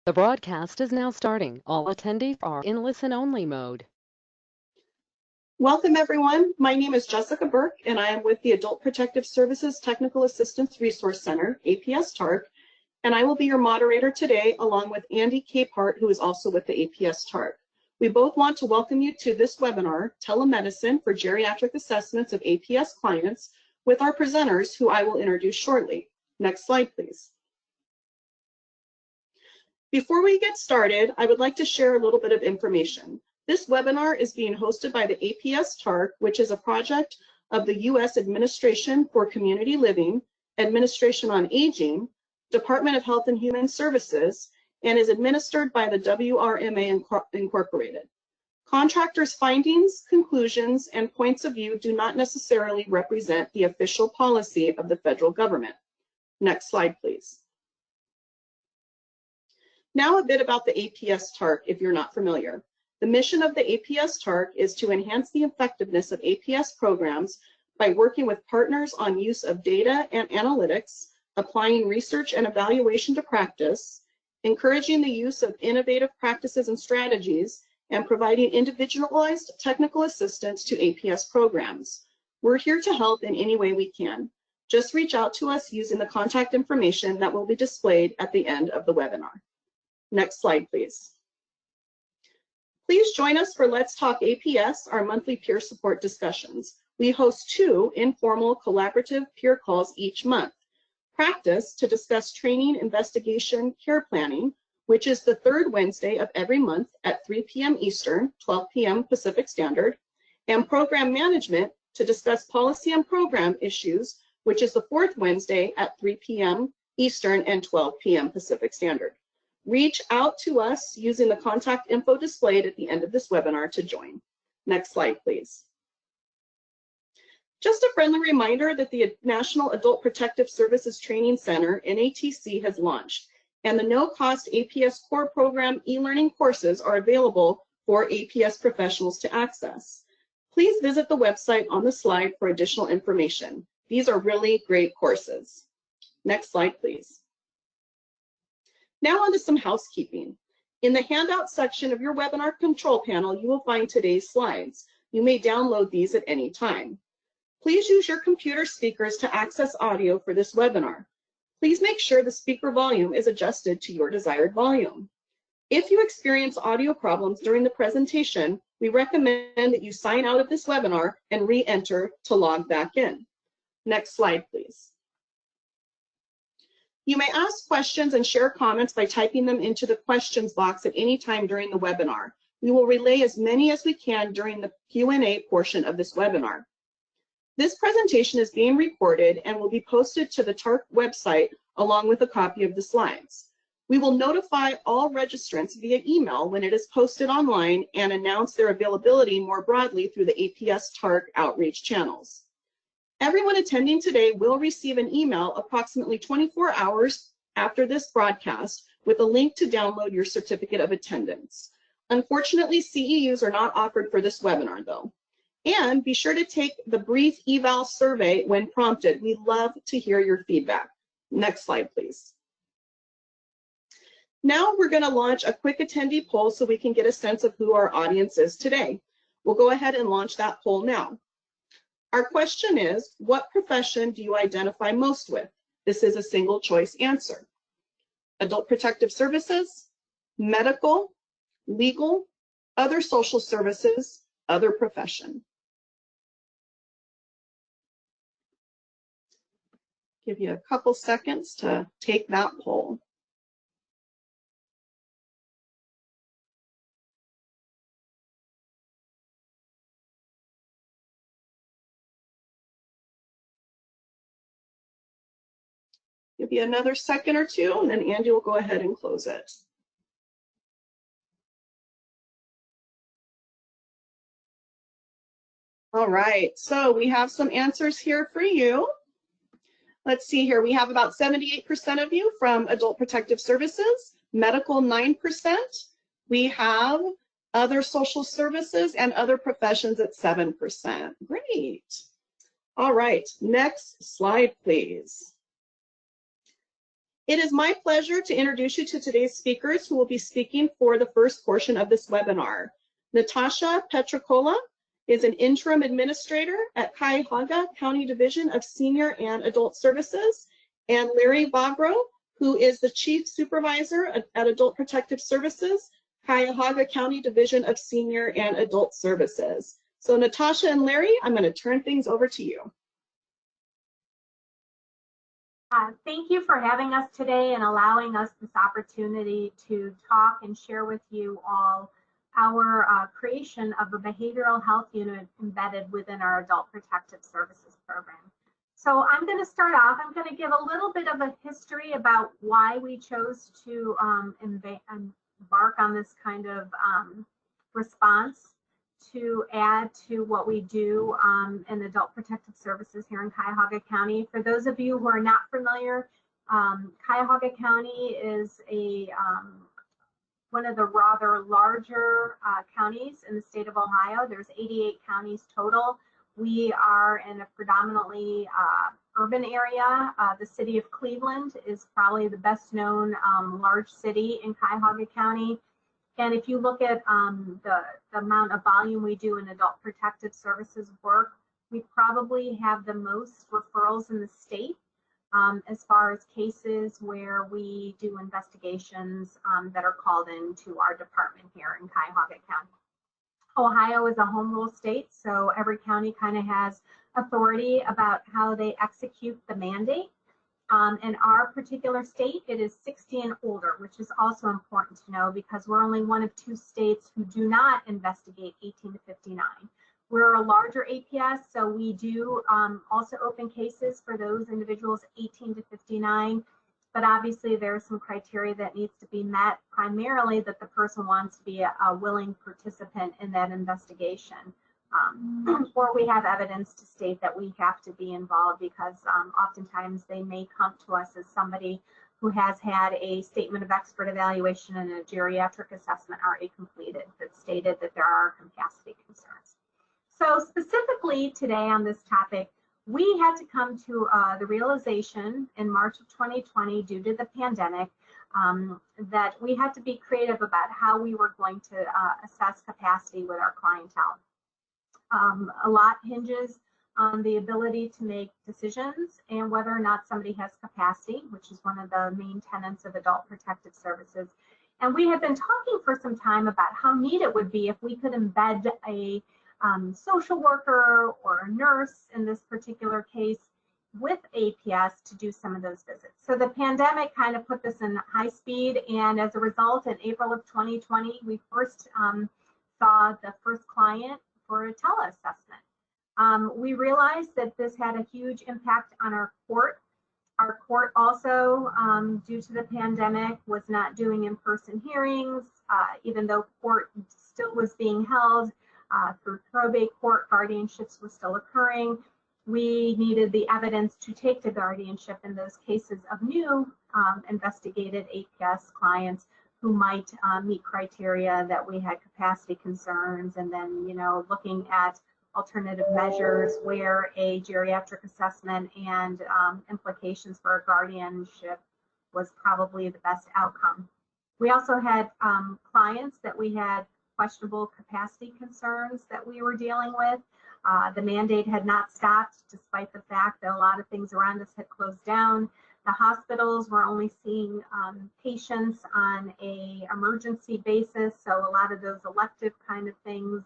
The broadcast is now starting. All attendees are in listen-only mode. Welcome, everyone. My name is Jessica Burke, and I am with the Adult Protective Services Technical Assistance Resource Center, APS TARC, and I will be your moderator today, along with Andy Capehart, who is also with the APS TARC. We both want to welcome you to this webinar, Telemedicine for Geriatric Assessments of APS Clients, with our presenters, who I will introduce shortly. Next slide, please. Before we get started, I would like to share a little bit of information. This webinar is being hosted by the APS TARC, which is a project of the U.S. Administration for Community Living, Administration on Aging, Department of Health and Human Services, and is administered by the WRMA Incorporated. Contractors' findings, conclusions, and points of view do not necessarily represent the official policy of the federal government. Next slide, please. Now a bit about the APS TARC if you're not familiar. The mission of the APS TARC is to enhance the effectiveness of APS programs by working with partners on use of data and analytics, applying research and evaluation to practice, encouraging the use of innovative practices and strategies, and providing individualized technical assistance to APS programs. We're here to help in any way we can. Just reach out to us using the contact information that will be displayed at the end of the webinar. Next slide, please. Please join us for Let's Talk APS, our monthly peer support discussions. We host 2 informal collaborative peer calls each month. Practice to discuss training, investigation, care planning, which is the 3rd Wednesday of every month at 3 p.m. Eastern, 12 p.m. Pacific Standard, and program management to discuss policy and program issues, which is the 4th Wednesday at 3 p.m. Eastern and 12 p.m. Pacific Standard. Reach out to us using the contact info displayed at the end of this webinar to join. Next slide, please. Just a friendly reminder that the National Adult Protective Services Training Center, NATC, has launched, and the no-cost APS Core Program e-learning courses are available for APS professionals to access. Please visit the website on the slide for additional information. These are really great courses. Next slide, please. Now on to some housekeeping. In the handout section of your webinar control panel, you will find today's slides. You may download these at any time. Please use your computer speakers to access audio for this webinar. Please make sure the speaker volume is adjusted to your desired volume. If you experience audio problems during the presentation, we recommend that you sign out of this webinar and re-enter to log back in. Next slide, please. You may ask questions and share comments by typing them into the questions box at any time during the webinar. We will relay as many as we can during the Q&A portion of this webinar. This presentation is being recorded and will be posted to the TARC website along with a copy of the slides. We will notify all registrants via email when it is posted online and announce their availability more broadly through the APS TARC outreach channels. Everyone attending today will receive an email approximately 24 hours after this broadcast with a link to download your certificate of attendance. Unfortunately, CEUs are not offered for this webinar though. And be sure to take the brief eval survey when prompted. We love to hear your feedback. Next slide, please. Now we're going to launch a quick attendee poll so we can get a sense of who our audience is today. We'll go ahead and launch that poll now. Our question is, what profession do you identify most with? This is a single choice answer. Adult Protective Services, medical, legal, other social services, other profession. Give you a couple seconds to take that poll. Give you another second or two, and then Andy will go ahead and close it. All right, so we have some answers here for you. Let's see here. We have about 78% of you from Adult Protective Services, medical 9%. We have other social services and other professions at 7%. Great. All right, next slide, please. It is my pleasure to introduce you to today's speakers who will be speaking for the first portion of this webinar. Natasha Petricola is an interim administrator at Cuyahoga County Division of Senior and Adult Services, and Larry Bobrow, who is the Chief Supervisor at Adult Protective Services, Cuyahoga County Division of Senior and Adult Services. So Natasha and Larry, I'm going to turn things over to you. Thank you for having us today and allowing us this opportunity to talk and share with you all our creation of a behavioral health unit embedded within our Adult Protective Services program. So I'm going to start off. I'm going to give a little bit of a history about why we chose to embark on this kind of response to add to what we do in Adult Protective Services here in Cuyahoga County. For those of you who are not familiar, Cuyahoga County is one of the rather larger counties in the state of Ohio. There's 88 counties total. We are in a predominantly urban area. The city of Cleveland is probably the best known large city in Cuyahoga County. And if you look at the amount of volume we do in Adult Protective Services work, we probably have the most referrals in the state as far as cases where we do investigations that are called into our department here in Cuyahoga County. Ohio is a home rule state, so every county kind of has authority about how they execute the mandate. In our particular state, it is 60 and older, which is also important to know because we're only one of 2 states who do not investigate 18 to 59. We're a larger APS, so we do also open cases for those individuals 18 to 59, but obviously there are some criteria that needs to be met, primarily that the person wants to be a willing participant in that investigation. Or we have evidence to state that we have to be involved because oftentimes they may come to us as somebody who has had a statement of expert evaluation and a geriatric assessment already completed that stated that there are capacity concerns. So specifically today on this topic, we had to come to the realization in March of 2020 due to the pandemic that we had to be creative about how we were going to assess capacity with our clientele. A lot hinges on the ability to make decisions and whether or not somebody has capacity, which is one of the main tenets of Adult Protective Services. And we have been talking for some time about how neat it would be if we could embed a social worker or a nurse in this particular case with APS to do some of those visits. So the pandemic kind of put this in high speed, and as a result, in April of 2020, we first saw the first client for a teleassessment. We realized that this had a huge impact on our court. Our court also, due to the pandemic, was not doing in-person hearings, even though court still was being held through probate court, guardianships were still occurring. We needed the evidence to take to guardianship in those cases of new investigated APS clients who might meet criteria that we had capacity concerns, and then, looking at alternative measures where a geriatric assessment and implications for a guardianship was probably the best outcome. We also had clients that we had questionable capacity concerns that we were dealing with. The mandate had not stopped despite the fact that a lot of things around us had closed down. The hospitals were only seeing patients on an emergency basis, so a lot of those elective kind of things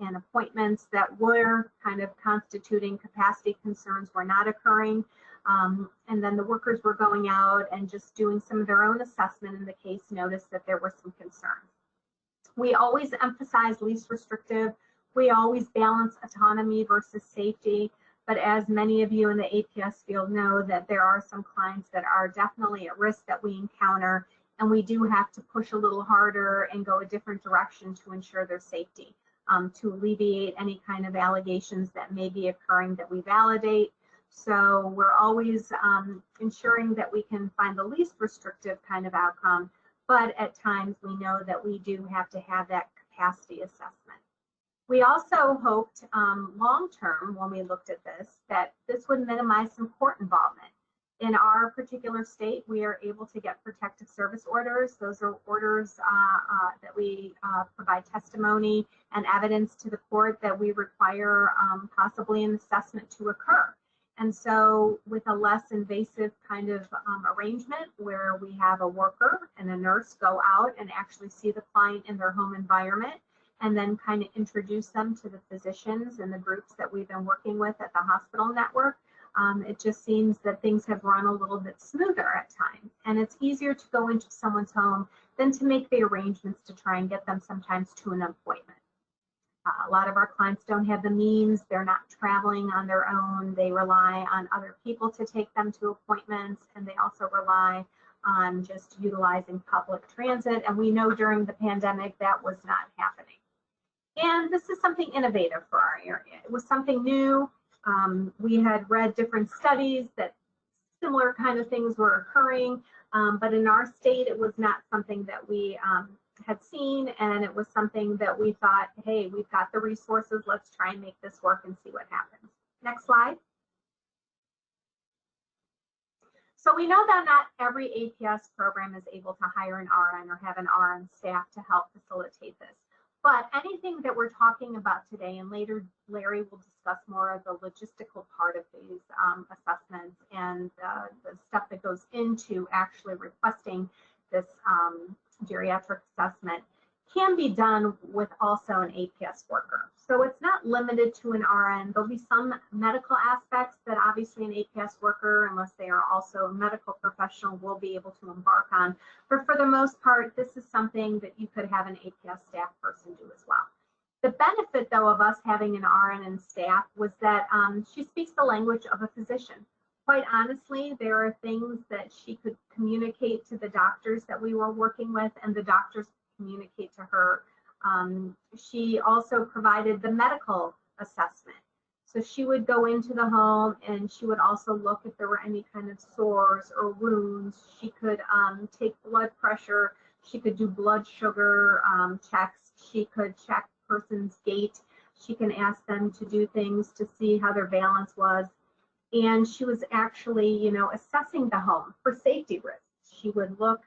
and appointments that were kind of constituting capacity concerns were not occurring. And then the workers were going out and just doing some of their own assessment in the case, noticed that there were some concerns. We always emphasize least restrictive. We always balance autonomy versus safety. But as many of you in the APS field know, that there are some clients that are definitely at risk that we encounter, and we do have to push a little harder and go a different direction to ensure their safety, to alleviate any kind of allegations that may be occurring that we validate. So we're always ensuring that we can find the least restrictive kind of outcome, but at times we know that we do have to have that capacity assessment. We also hoped long-term, when we looked at this, that this would minimize some court involvement. In our particular state, we are able to get protective service orders. Those are orders that we provide testimony and evidence to the court that we require possibly an assessment to occur. And so with a less invasive kind of arrangement where we have a worker and a nurse go out and actually see the client in their home environment and then kind of introduce them to the physicians and the groups that we've been working with at the hospital network, it just seems that things have run a little bit smoother at times. And it's easier to go into someone's home than to make the arrangements to try and get them sometimes to an appointment. A lot of our clients don't have the means. They're not traveling on their own. They rely on other people to take them to appointments, and they also rely on just utilizing public transit. And we know during the pandemic that was not happening. And this is something innovative for our area. It was something new. We had read different studies that similar kind of things were occurring, but in our state, it was not something that we had seen, and it was something that we thought, hey, we've got the resources, let's try and make this work and see what happens. Next slide. So we know that not every APS program is able to hire an RN or have an RN staff to help facilitate this. But anything that we're talking about today, and later Larry will discuss more of the logistical part of these assessments and the stuff that goes into actually requesting this geriatric assessment, can be done with also an APS worker. So it's not limited to an RN. There'll be some medical aspects that obviously an APS worker, unless they are also a medical professional, will be able to embark on. But for the most part, this is something that you could have an APS staff person do as well. The benefit, though, of us having an RN and staff was that she speaks the language of a physician. Quite honestly, there are things that she could communicate to the doctors that we were working with, and the doctors communicate to her. She also provided the medical assessment. So she would go into the home and she would also look if there were any kind of sores or wounds. She could take blood pressure. She could do blood sugar checks. She could check person's gait. She can ask them to do things to see how their balance was. And she was actually, you know, assessing the home for safety risks. She would look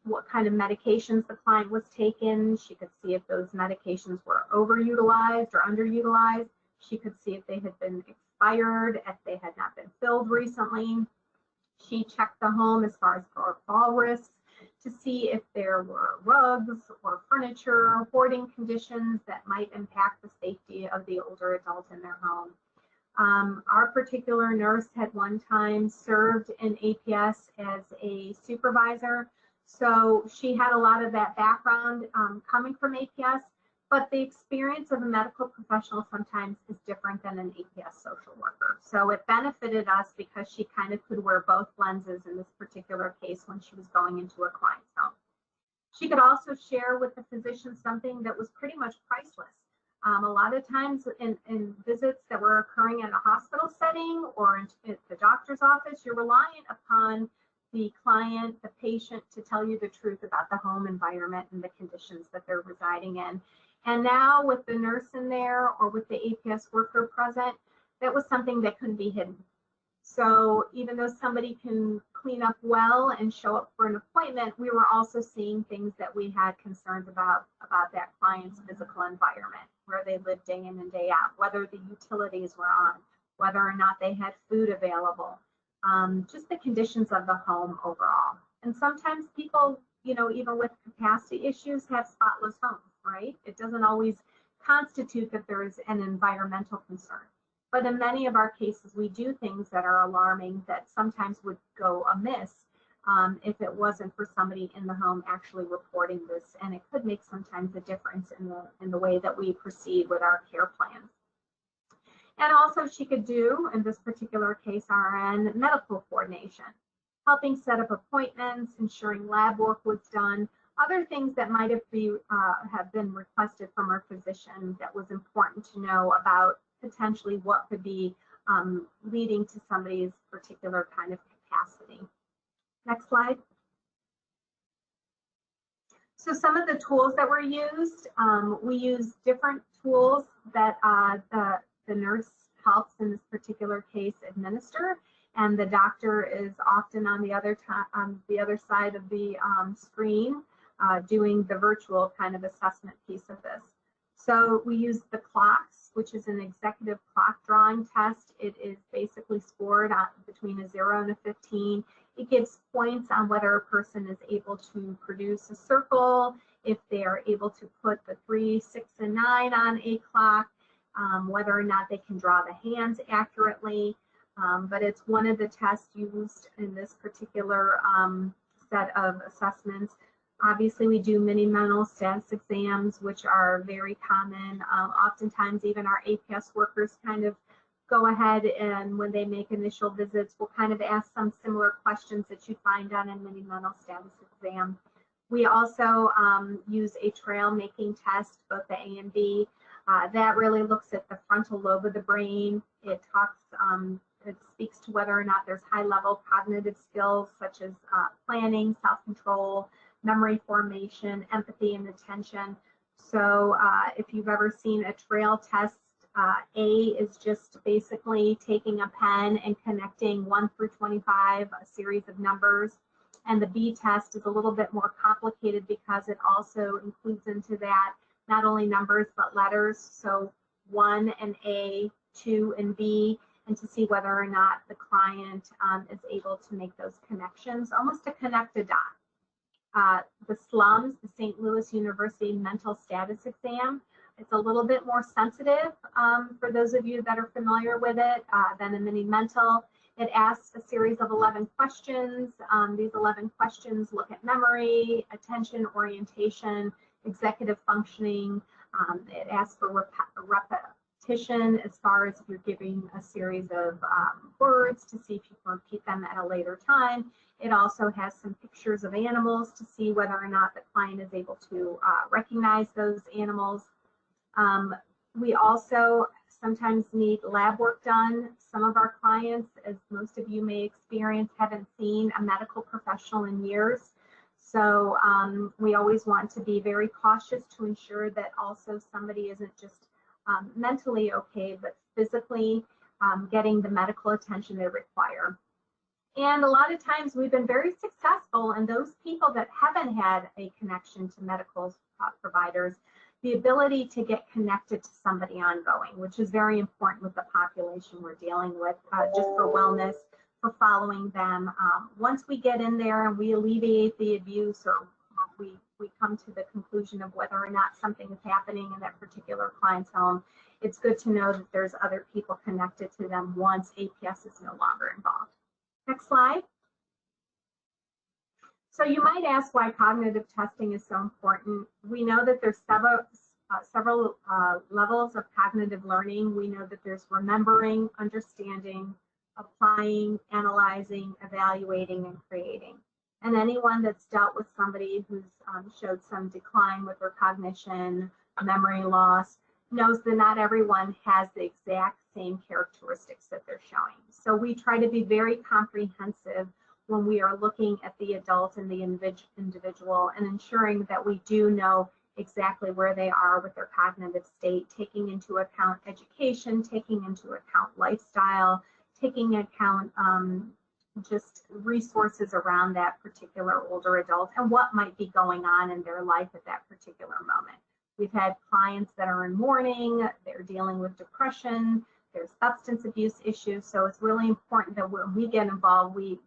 what kind of medications the client was taking. She could see if those medications were overutilized or underutilized. She could see if they had been expired, if they had not been filled recently. She checked the home as far as fall risks to see if there were rugs or furniture or hoarding conditions that might impact the safety of the older adult in their home. Our particular nurse had one time served in APS as a supervisor. So she had a lot of that background coming from APS, but the experience of a medical professional sometimes is different than an APS social worker. So it benefited us because she kind of could wear both lenses in this particular case when she was going into a client's home. She could also share with the physician something that was pretty much priceless. A lot of times in visits that were occurring in a hospital setting or in the doctor's office, you're relying upon the client, the patient, to tell you the truth about the home environment and the conditions that they're residing in. And now with the nurse in there or with the APS worker present, that was something that couldn't be hidden. So even though somebody can clean up well and show up for an appointment, we were also seeing things that we had concerns about that client's physical environment, where they lived day in and day out, whether the utilities were on, whether or not they had food available, just the conditions of the home overall. And sometimes people, you know, even with capacity issues, have spotless homes, right? It doesn't always constitute that there is an environmental concern. But in many of our cases, we do things that are alarming that sometimes would go amiss if it wasn't for somebody in the home actually reporting this. And it could make sometimes a difference in the way that we proceed with our care plans. And also she could do, in this particular case, RN, medical coordination, helping set up appointments, ensuring lab work was done, other things that might have been requested from our physician that was important to know about potentially what could be leading to somebody's particular kind of capacity. Next slide. So some of the tools that were used, we use different tools that the nurse helps in this particular case administer. and the doctor is often on the other side of the screen doing the virtual kind of assessment piece of this. So we use the clocks, which is an executive clock drawing test. It is basically scored between a 0 and a 15. It gives points on whether a person is able to produce a circle, if they are able to put the 3, 6, and 9 on a clock, whether or not they can draw the hands accurately. But it's one of the tests used in this particular set of assessments. Obviously, we do mini mental status exams, which are very common. Oftentimes, even our APS workers kind of go ahead and when they make initial visits, we'll kind of ask some similar questions that you'd find on a mini mental status exam. We also use a trail making test, both the A and B. That really looks at the frontal lobe of the brain. It speaks to whether or not there's high-level cognitive skills such as planning, self-control, memory formation, empathy, and attention. So if you've ever seen a trail test, A is just basically taking a pen and connecting 1 through 25, a series of numbers. And the B test is a little bit more complicated because it also includes into that not only numbers but letters. So 1 and A, 2 and B, and to see whether or not the client is able to make those connections, almost to connect a dot. The SLUMS, the St. Louis University Mental Status Exam, it's a little bit more sensitive for those of you that are familiar with it than a mini mental. It asks a series of 11 questions. These 11 questions look at memory, attention, orientation, executive functioning. It asks for repetition as far as if you're giving a series of words to see if you can repeat them at a later time. It also has some pictures of animals to see whether or not the client is able to recognize those animals. We also sometimes need lab work done. Some of our clients, as most of you may experience, haven't seen a medical professional in years. So we always want to be very cautious to ensure that also somebody isn't just mentally okay, but physically getting the medical attention they require. And a lot of times we've been very successful in those people that haven't had a connection to medical providers, the ability to get connected to somebody ongoing, which is very important with the population we're dealing with, just for wellness, for following them. Once we get in there and we alleviate the abuse, or we come to the conclusion of whether or not something is happening in that particular client's home, it's good to know that there's other people connected to them once APS is no longer involved. Next slide. So you might ask why cognitive testing is so important. We know that there's several levels of cognitive learning. We know that there's remembering, understanding, applying, analyzing, evaluating, and creating. And anyone that's dealt with somebody who's showed some decline with their cognition, memory loss, knows that not everyone has the exact same characteristics that they're showing. So we try to be very comprehensive when we are looking at the adult and the individual and ensuring that we do know exactly where they are with their cognitive state, taking into account education, taking into account lifestyle, taking account just resources around that particular older adult and what might be going on in their life at that particular moment. We've had clients that are in mourning, they're dealing with depression, there's substance abuse issues, so it's really important that when we get involved, we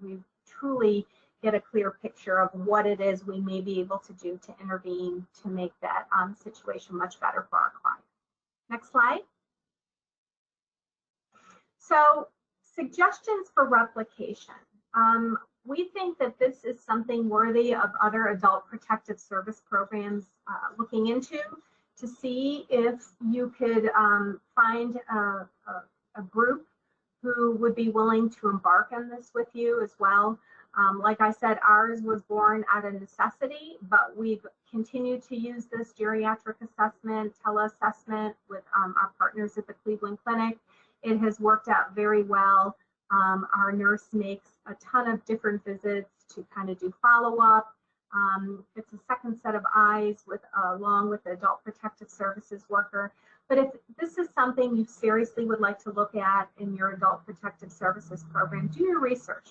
truly get a clear picture of what it is we may be able to do to intervene to make that situation much better for our client. Next slide. So suggestions for replication. We think that this is something worthy of other adult protective service programs looking into, to see if you could find a group who would be willing to embark on this with you as well. Like I said, ours was born out of necessity, but we've continued to use this geriatric assessment, teleassessment with our partners at the Cleveland Clinic. It has worked out very well. Our nurse makes a ton of different visits to kind of do follow-up. It's a second set of eyes with along with the adult protective services worker. But if this is something you seriously would like to look at in your adult protective services program, do your research.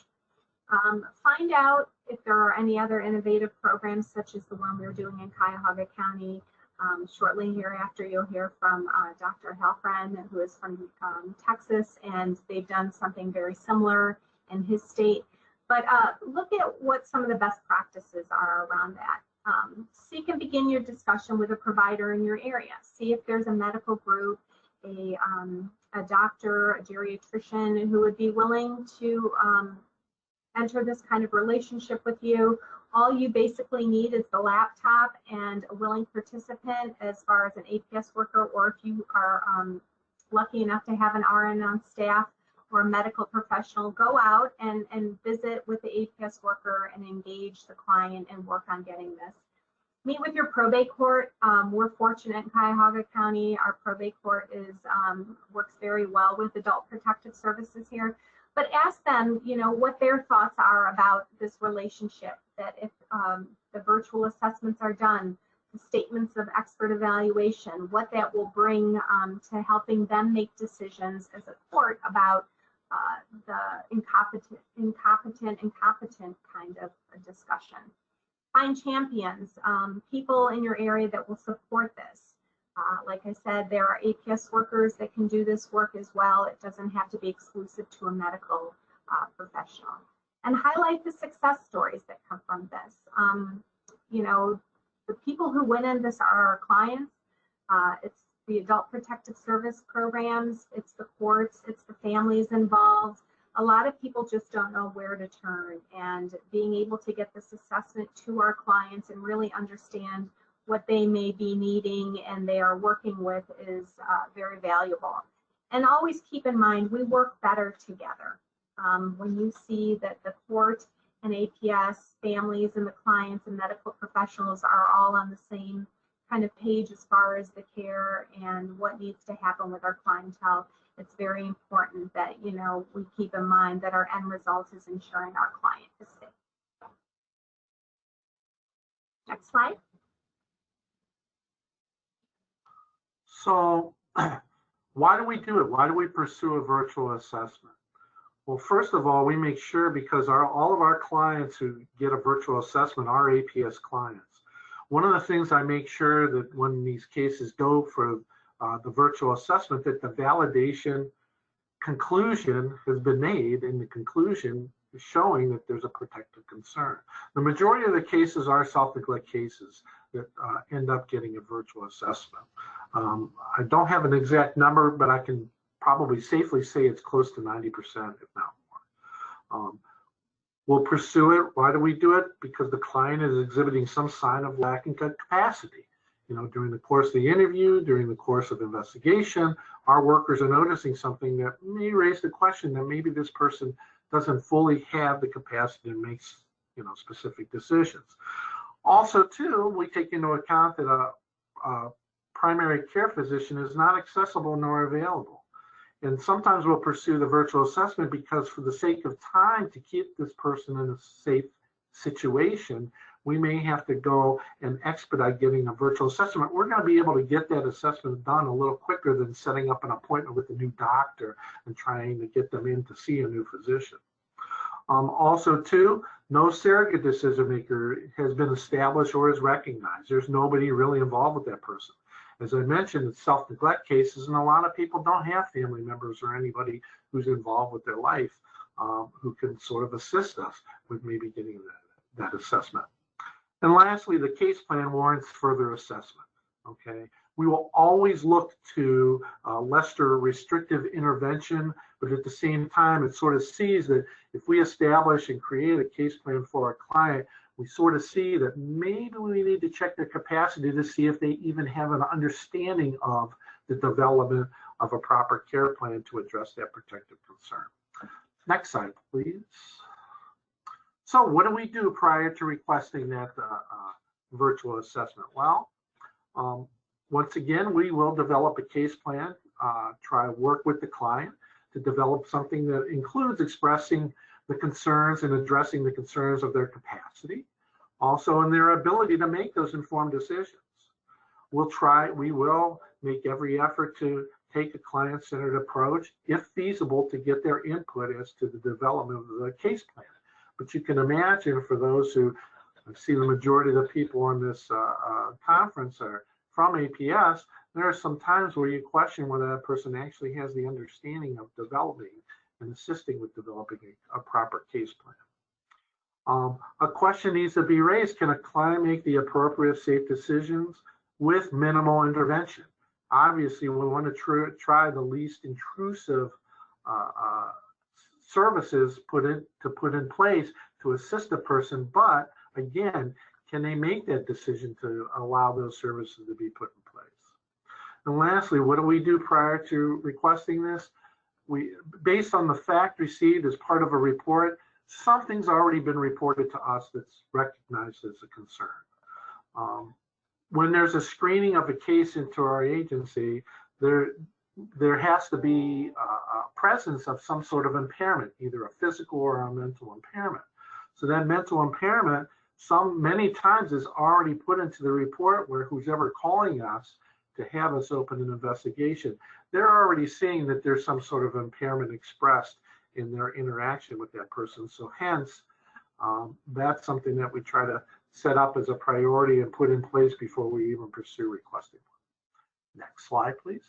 Find out if there are any other innovative programs such as the one we're doing in Cuyahoga County. Shortly hereafter, you'll hear from Dr. Halfren, who is from Texas, and they've done something very similar in his state. But look at what some of the best practices are around that. Seek and begin your discussion with a provider in your area. See if there's a medical group, a doctor, a geriatrician who would be willing to enter this kind of relationship with you. All you basically need is the laptop and a willing participant as far as an APS worker, or if you are lucky enough to have an RN on staff or a medical professional, go out and visit with the APS worker and engage the client and work on getting this. Meet with your probate court. We're fortunate in Cuyahoga County. Our probate court is works very well with adult protective services here. But ask them, you know, what their thoughts are about this relationship, that if the virtual assessments are done, the statements of expert evaluation, what that will bring to helping them make decisions as a court about the incompetent and competent kind of a discussion. Find champions, people in your area that will support this. Like I said, there are APS workers that can do this work as well. It doesn't have to be exclusive to a medical professional. And highlight the success stories that come from this. You know, the people who win in this are our clients. It's the adult protective service programs, it's the courts, it's the families involved. A lot of people just don't know where to turn, and being able to get this assessment to our clients and really understand what they may be needing and they are working with is very valuable. And always keep in mind, we work better together. When you see that the court and APS, families and the clients and medical professionals are all on the same kind of page as far as the care and what needs to happen with our clientele, it's very important that, you know, we keep in mind that our end result is ensuring our client is safe. Next slide. So why do we do it? Why do we pursue a virtual assessment? Well, first of all, we make sure, because all of our clients who get a virtual assessment are APS clients. One of the things I make sure that when these cases go for the virtual assessment, that the validation conclusion has been made, and the conclusion is showing that there's a protective concern. The majority of the cases are self-neglect cases that end up getting a virtual assessment. I don't have an exact number, but I can probably safely say it's close to 90%, if not more. We'll pursue it. Why do we do it? Because the client is exhibiting some sign of lacking capacity. You know, during the course of the interview, during the course of investigation, our workers are noticing something that may raise the question that maybe this person doesn't fully have the capacity to make, you know, specific decisions. Also, too, we take into account that a primary care physician is not accessible nor available. And sometimes we'll pursue the virtual assessment because, for the sake of time, to keep this person in a safe situation, we may have to go and expedite getting a virtual assessment. We're going to be able to get that assessment done a little quicker than setting up an appointment with a new doctor and trying to get them in to see a new physician. Also, too, no surrogate decision maker has been established or is recognized. There's nobody really involved with that person. As I mentioned, it's self-neglect cases, and a lot of people don't have family members or anybody who's involved with their life who can sort of assist us with maybe getting that assessment. And lastly, the case plan warrants further assessment. Okay, we will always look to lesser restrictive intervention, but at the same time, it sort of sees that if we establish and create a case plan for our client, we sort of see that maybe we need to check their capacity to see if they even have an understanding of the development of a proper care plan to address that protective concern. Next slide, please. So what do we do prior to requesting that virtual assessment? Well, once again, we will develop a case plan, try to work with the client to develop something that includes expressing the concerns and addressing the concerns of their capacity, also in their ability to make those informed decisions. we will make every effort to take a client-centered approach, if feasible, to get their input as to the development of the case plan. But you can imagine, for those who, I see the majority of the people on this conference are from APS, there are some times where you question whether that person actually has the understanding of developing and assisting with developing a proper case plan. A question needs to be raised: can a client make the appropriate safe decisions with minimal intervention? Obviously, we want to try the least intrusive services put in place to assist a person, but again, can they make that decision to allow those services to be put in place? And lastly, what do we do prior to requesting this? Based on the fact received as part of a report, something's already been reported to us that's recognized as a concern. When there's a screening of a case into our agency, there has to be a presence of some sort of impairment, either a physical or a mental impairment. So that mental impairment, many times, is already put into the report, where who's ever calling us to have us open an investigation, they're already seeing that there's some sort of impairment expressed in their interaction with that person. So hence, that's something that we try to set up as a priority and put in place before we even pursue requesting one. Next slide, please.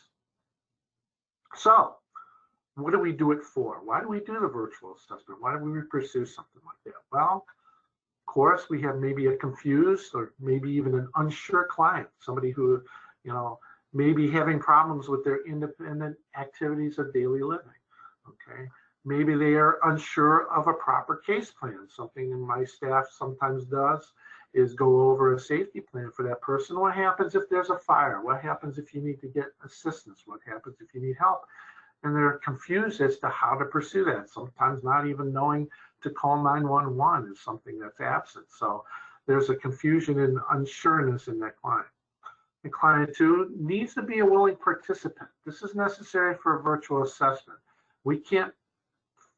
So, what do we do it for? Why do we do the virtual assessment? Why do we pursue something like that? Well, of course, we have maybe a confused or maybe even an unsure client, somebody who, may be having problems with their independent activities of daily living. Okay. Maybe they are unsure of a proper case plan. Something my staff sometimes does is go over a safety plan for that person. What happens if there's a fire? What happens if you need to get assistance? What happens if you need help? And they're confused as to how to pursue that. Sometimes not even knowing to call 911 is something that's absent. So there's a confusion and unsureness in that client. The client, too, needs to be a willing participant. This is necessary for a virtual assessment.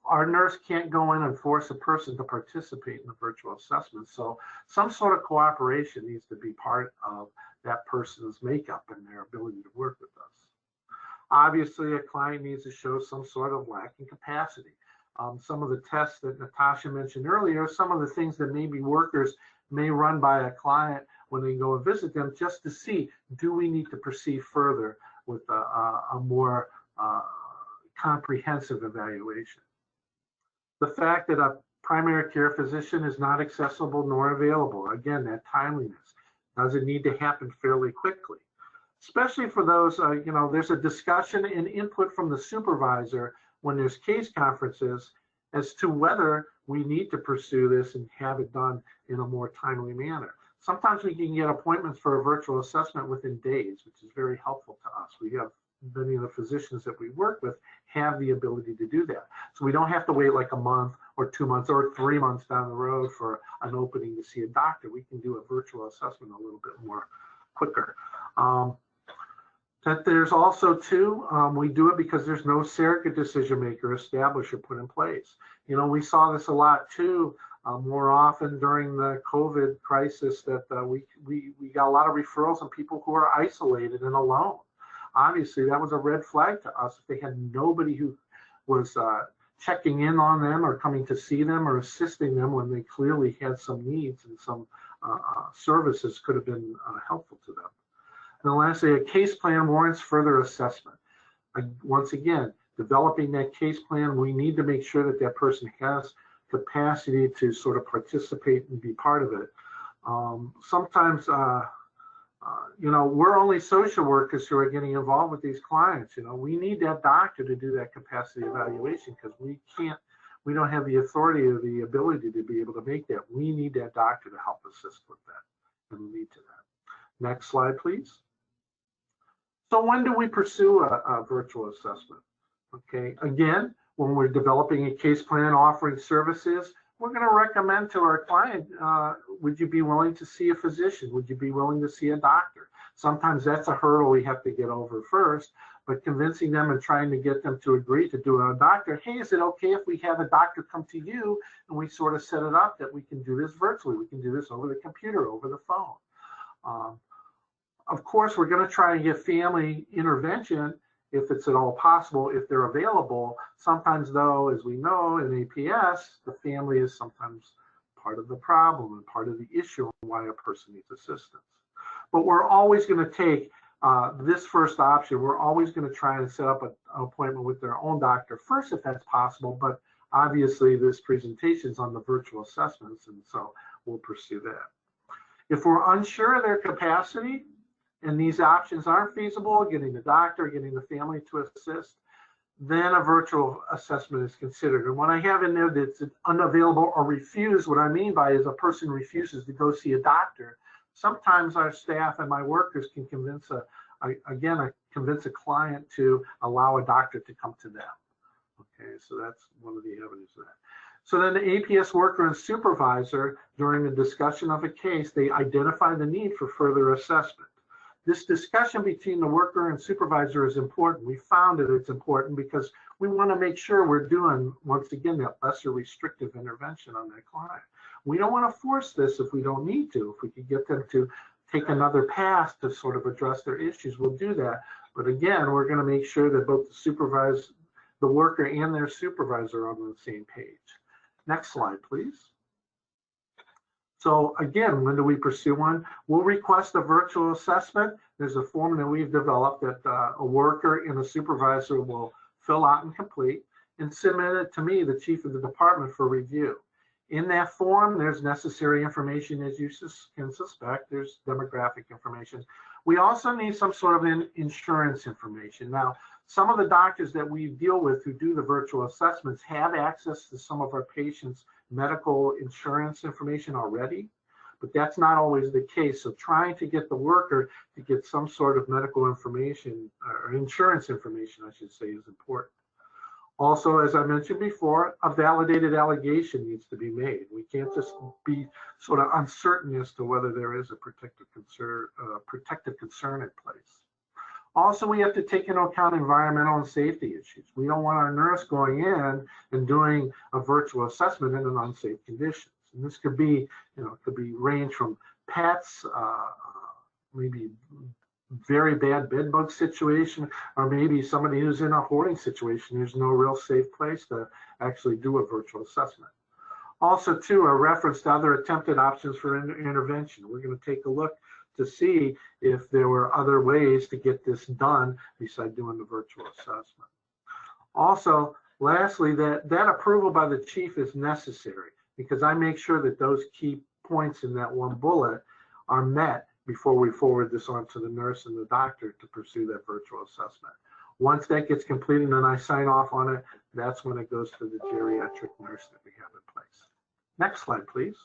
Our nurse can't go in and force a person to participate in the virtual assessment. So some sort of cooperation needs to be part of that person's makeup and their ability to work with us. Obviously, a client needs to show some sort of lacking capacity. Some of the tests that Natasha mentioned earlier, some of the things that maybe workers may run by a client when they go and visit them, just to see, do we need to proceed further with a more comprehensive evaluation. The fact that a primary care physician is not accessible nor available, again, that timeliness. Does it need to happen fairly quickly? Especially for those, there's a discussion and input from the supervisor when there's case conferences as to whether we need to pursue this and have it done in a more timely manner. Sometimes we can get appointments for a virtual assessment within days, which is very helpful to us. We have many of the physicians that we work with have the ability to do that. So we don't have to wait like a month or 2 months or 3 months down the road for an opening to see a doctor. We can do a virtual assessment a little bit more quicker. That there's also too, we do it because there's no surrogate decision maker established or put in place. We saw this a lot too, more often during the COVID crisis, that we got a lot of referrals on people who are isolated and alone. Obviously, that was a red flag to us. If they had nobody who was checking in on them or coming to see them or assisting them when they clearly had some needs, and some services could have been helpful to them. And then lastly, a case plan warrants further assessment. Once again, developing that case plan, we need to make sure that that person has capacity to sort of participate and be part of it. Sometimes, we're only social workers who are getting involved with these clients. We need that doctor to do that capacity evaluation, because we don't have the authority or the ability to be able to make that. We need that doctor to help assist with that and lead to that. Next slide, please. So when do we pursue a virtual assessment? Okay, again, when we're developing a case plan offering services, we're going to recommend to our client, would you be willing to see a physician? Would you be willing to see a doctor? Sometimes that's a hurdle we have to get over first, but convincing them and trying to get them to agree to do a doctor. Hey, is it okay if we have a doctor come to you and we sort of set it up that we can do this virtually? We can do this over the computer, over the phone. Of course, we're going to try and get family intervention if it's at all possible, if they're available. Sometimes, though, as we know in APS, the family is sometimes part of the problem and part of the issue on why a person needs assistance. But we're always going to take this first option. We're always going to try and set up an appointment with their own doctor first, if that's possible. But obviously, this presentation is on the virtual assessments, and so we'll pursue that. If we're unsure of their capacity and these options aren't feasible, getting the doctor, getting the family to assist, then a virtual assessment is considered. And when I have in there that it's unavailable or refused, what I mean by is a person refuses to go see a doctor. Sometimes our staff and my workers can convince convince a client to allow a doctor to come to them. Okay, so that's one of the avenues of that. So then the APS worker and supervisor, during the discussion of a case, they identify the need for further assessment. This discussion between the worker and supervisor is important. We found that it's important because we want to make sure we're doing, once again, that lesser restrictive intervention on that client. We don't want to force this if we don't need to. If we could get them to take another pass to sort of address their issues, we'll do that. But again, we're going to make sure that both the worker and their supervisor are on the same page. Next slide, please. So again, when do we pursue one? We'll request a virtual assessment. There's a form that we've developed that a worker and a supervisor will fill out and complete and submit it to me, the chief of the department, for review. In that form, there's necessary information, as you can suspect. There's demographic information. We also need some sort of insurance information. Now, some of the doctors that we deal with who do the virtual assessments have access to some of our patients' medical insurance information already, but that's not always the case. So trying to get the worker to get some sort of medical information or insurance information, I should say, is important. Also, as I mentioned before, a validated allegation needs to be made. We can't just be sort of uncertain as to whether there is a protective concern in place. Also, we have to take into account environmental and safety issues. We don't want our nurse going in and doing a virtual assessment in an unsafe conditions. And this could be, range from pets, maybe very bad bed bug situation, or maybe somebody who's in a hoarding situation. There's no real safe place to actually do a virtual assessment. Also, too, a reference to other attempted options for intervention. We're going to take a look to see if there were other ways to get this done besides doing the virtual assessment. Also, lastly, that approval by the chief is necessary because I make sure that those key points in that one bullet are met before we forward this on to the nurse and the doctor to pursue that virtual assessment. Once that gets completed and I sign off on it, that's when it goes to the geriatric nurse that we have in place. Next slide, please.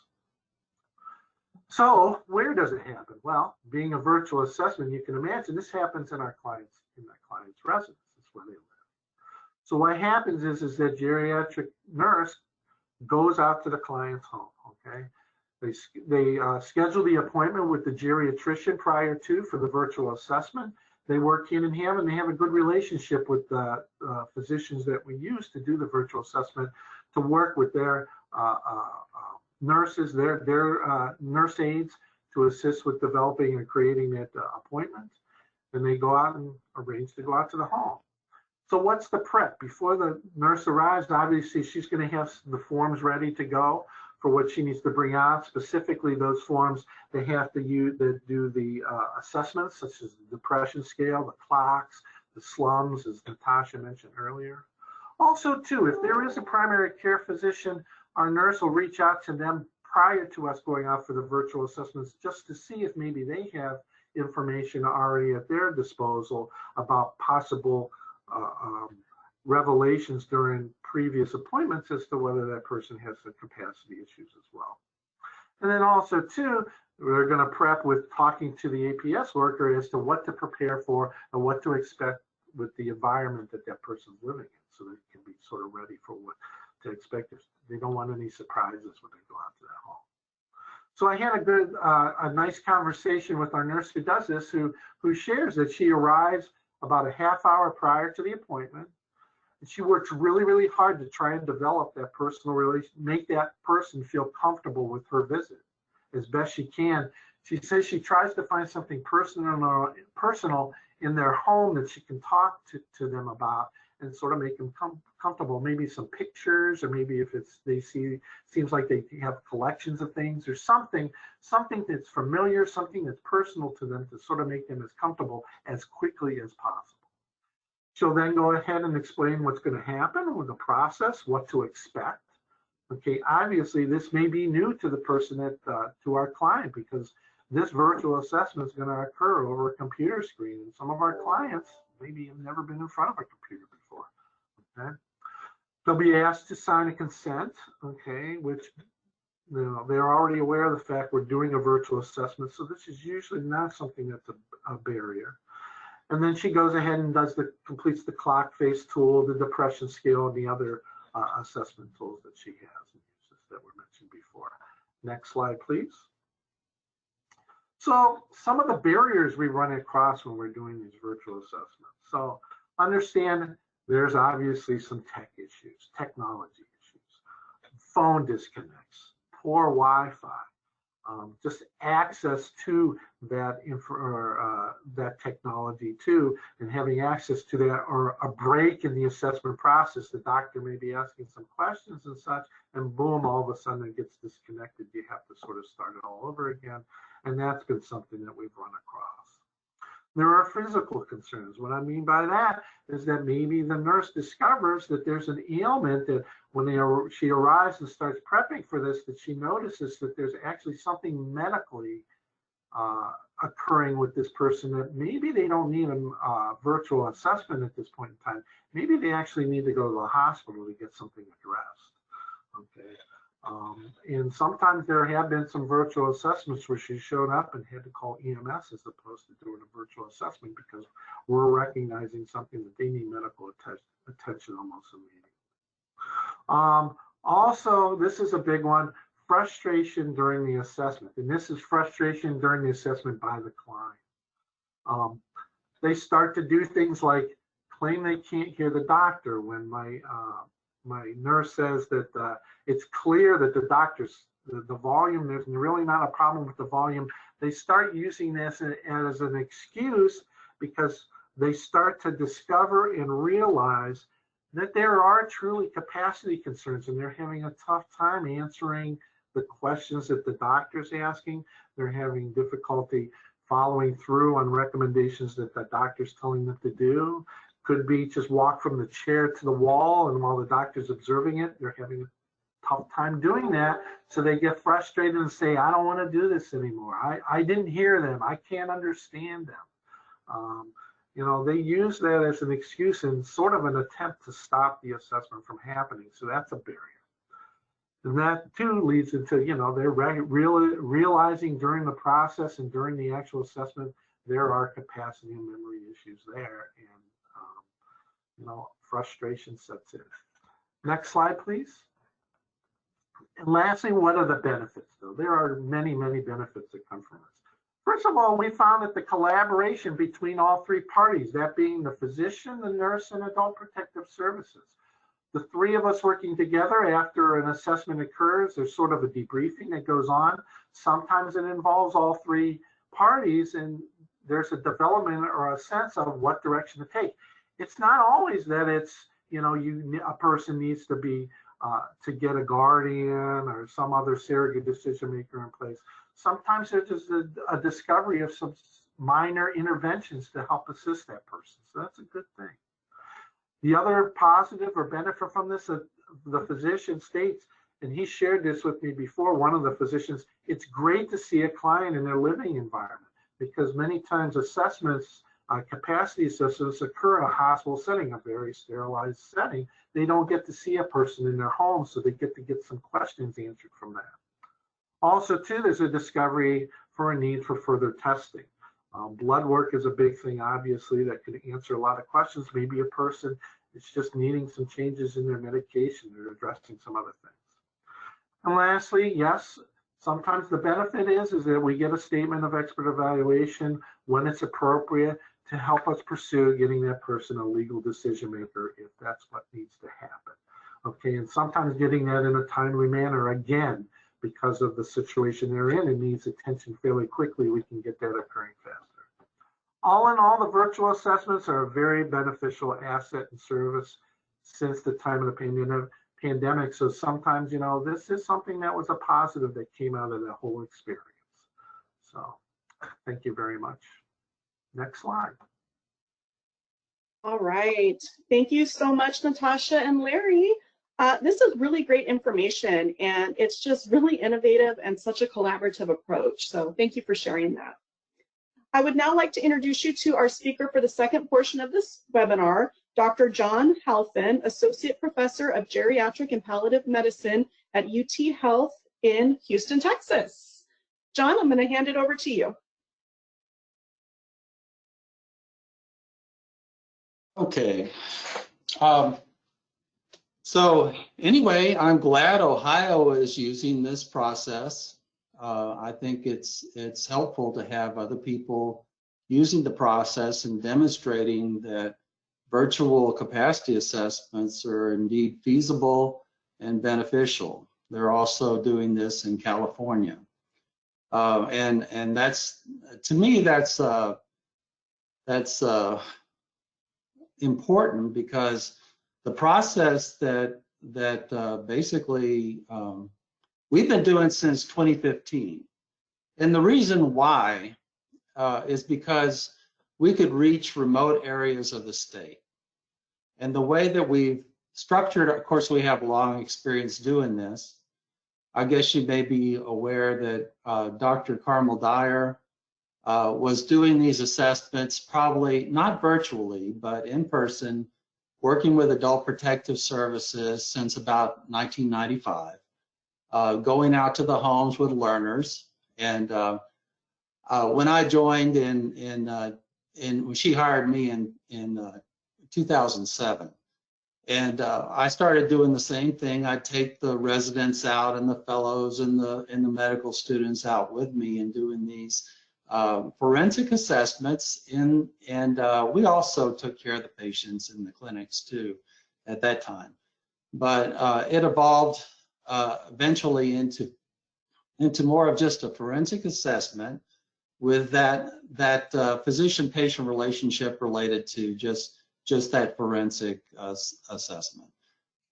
So where does it happen? Well, being a virtual assessment, you can imagine this happens in our client's residence. That's where they live. So what happens is that geriatric nurse goes out to the client's home. Okay, they schedule the appointment with the geriatrician prior to for the virtual assessment. They work hand in hand and they have a good relationship with the physicians that we use to do the virtual assessment, to work with their nurses, their nurse aides, to assist with developing and creating that appointment. And they go out and arrange to go out to the home. So what's the prep? Before the nurse arrives, obviously she's going to have the forms ready to go for what she needs to bring out. Specifically, those forms they have to use that do the assessments, such as the depression scale, the clocks, the slums, as Natasha mentioned earlier. Also, too, if there is a primary care physician, our nurse will reach out to them prior to us going out for the virtual assessments just to see if maybe they have information already at their disposal about possible revelations during previous appointments as to whether that person has some capacity issues as well. And then also, too, we're going to prep with talking to the APS worker as to what to prepare for and what to expect with the environment that that person's living in, so they can be sort of ready for what to expect. They don't want any surprises when they go out to that home. So I had a nice conversation with our nurse who does this, who shares that she arrives about a half hour prior to the appointment. And she works really, really hard to try and develop that personal relation, make that person feel comfortable with her visit as best she can. She says she tries to find something personal in their home that she can talk to them about and sort of make them comfortable. Maybe some pictures, or maybe if seems like they have collections of things or something that's familiar, something that's personal to them to sort of make them as comfortable as quickly as possible. She'll then go ahead and explain what's going to happen with the process, what to expect. Okay, obviously this may be new to the person to our client, because this virtual assessment is going to occur over a computer screen, and some of our clients maybe have never been in front of a computer before. Okay, they'll be asked to sign a consent. Okay, which they're already aware of the fact we're doing a virtual assessment, so this is usually not something that's a barrier. And then she goes ahead and completes the clock face tool, the depression scale, and the other assessment tools that she has and uses that were mentioned before. Next slide, please. So some of the barriers we run across when we're doing these virtual assessments. So understand there's obviously some tech issues, technology issues, phone disconnects, poor Wi-Fi, just access to that that technology too, and having access to that, or a break in the assessment process. The doctor may be asking some questions and such, and boom, all of a sudden it gets disconnected. You have to sort of start it all over again, and that's been something that we've run across. There are physical concerns. What I mean by that is that maybe the nurse discovers that there's an ailment, that when she arrives and starts prepping for this, that she notices that there's actually something medically occurring with this person, that maybe they don't need a virtual assessment at this point in time. Maybe they actually need to go to the hospital to get something addressed. Okay. And sometimes there have been some virtual assessments where she showed up and had to call EMS as opposed to doing a virtual assessment, because we're recognizing something that they need medical attention almost immediately. Also, this is a big one, frustration during the assessment. And this is frustration during the assessment by the client. They start to do things like claim they can't hear the doctor when my nurse says that it's clear that the volume, there's really not a problem with the volume. They start using this as an excuse, because they start to discover and realize that there are truly capacity concerns, and they're having a tough time answering the questions that the doctor's asking. They're having difficulty following through on recommendations that the doctor's telling them to do. Could be just walk from the chair to the wall, and while the doctor's observing it, they're having a tough time doing that. So they get frustrated and say, I don't want to do this anymore. I didn't hear them. I can't understand them. You know, they use that as an excuse and sort of an attempt to stop the assessment from happening. So that's a barrier. And that too leads into, you know, they're realizing during the process and during the actual assessment, there are capacity and memory issues there. And you know, frustration sets in. Next slide, please. And lastly, what are the benefits, though? There are many, many benefits that come from this. First of all, we found that the collaboration between all three parties, that being the physician, the nurse, and adult protective services, the three of us working together after an assessment occurs, there's sort of a debriefing that goes on. Sometimes it involves all three parties, and there's a development or a sense of what direction to take. It's not always that it's, you know, a person needs to be to get a guardian or some other surrogate decision maker in place. Sometimes there's just a discovery of some minor interventions to help assist that person. So that's a good thing. The other positive or benefit from this, the physician states, and he shared this with me before, one of the physicians, it's great to see a client in their living environment, because many times assessments, capacity assessments occur in a hospital setting, a very sterilized setting. They don't get to see a person in their home, so they get to get some questions answered from that. Also, too, there's a discovery for a need for further testing. Blood work is a big thing, obviously, that could answer a lot of questions. Maybe a person is just needing some changes in their medication or addressing some other things. And lastly, yes, sometimes the benefit is that we get a statement of expert evaluation when it's appropriate to help us pursue getting that person a legal decision maker if that's what needs to happen. Okay, and sometimes getting that in a timely manner, again, because of the situation they're in and needs attention fairly quickly, we can get that occurring faster. All in all, the virtual assessments are a very beneficial asset and service since the time of the pandemic. So sometimes, you know, this is something that was a positive that came out of the whole experience. So thank you very much. Next slide. All right. Thank you so much, Natasha and Larry. This is really great information, and it's just really innovative and such a collaborative approach. So thank you for sharing that. I would now like to introduce you to our speaker for the second portion of this webinar, Dr. John Halfin, Associate Professor of Geriatric and Palliative Medicine at UT Health in Houston, Texas. John, I'm going to hand it over to you. Okay. So anyway, I'm glad Ohio is using this process. I think it's helpful to have other people using the process and demonstrating that virtual capacity assessments are indeed feasible and beneficial. They're also doing this in California, and that's, to me, that's important, because the process that basically we've been doing since 2015, and the reason why is because we could reach remote areas of the state. And the way that we've structured, of course, we have long experience doing this. I guess you may be aware that Dr. Carmel Dyer was doing these assessments, probably not virtually, but in person, working with Adult Protective Services since about 1995, going out to the homes with learners. And when I joined when she hired me in 2007, and I started doing the same thing. I'd take the residents out and the fellows and the medical students out with me and doing these forensic assessments, and we also took care of the patients in the clinics too at that time. But it evolved eventually into more of just a forensic assessment with that physician-patient relationship related to just that forensic assessment.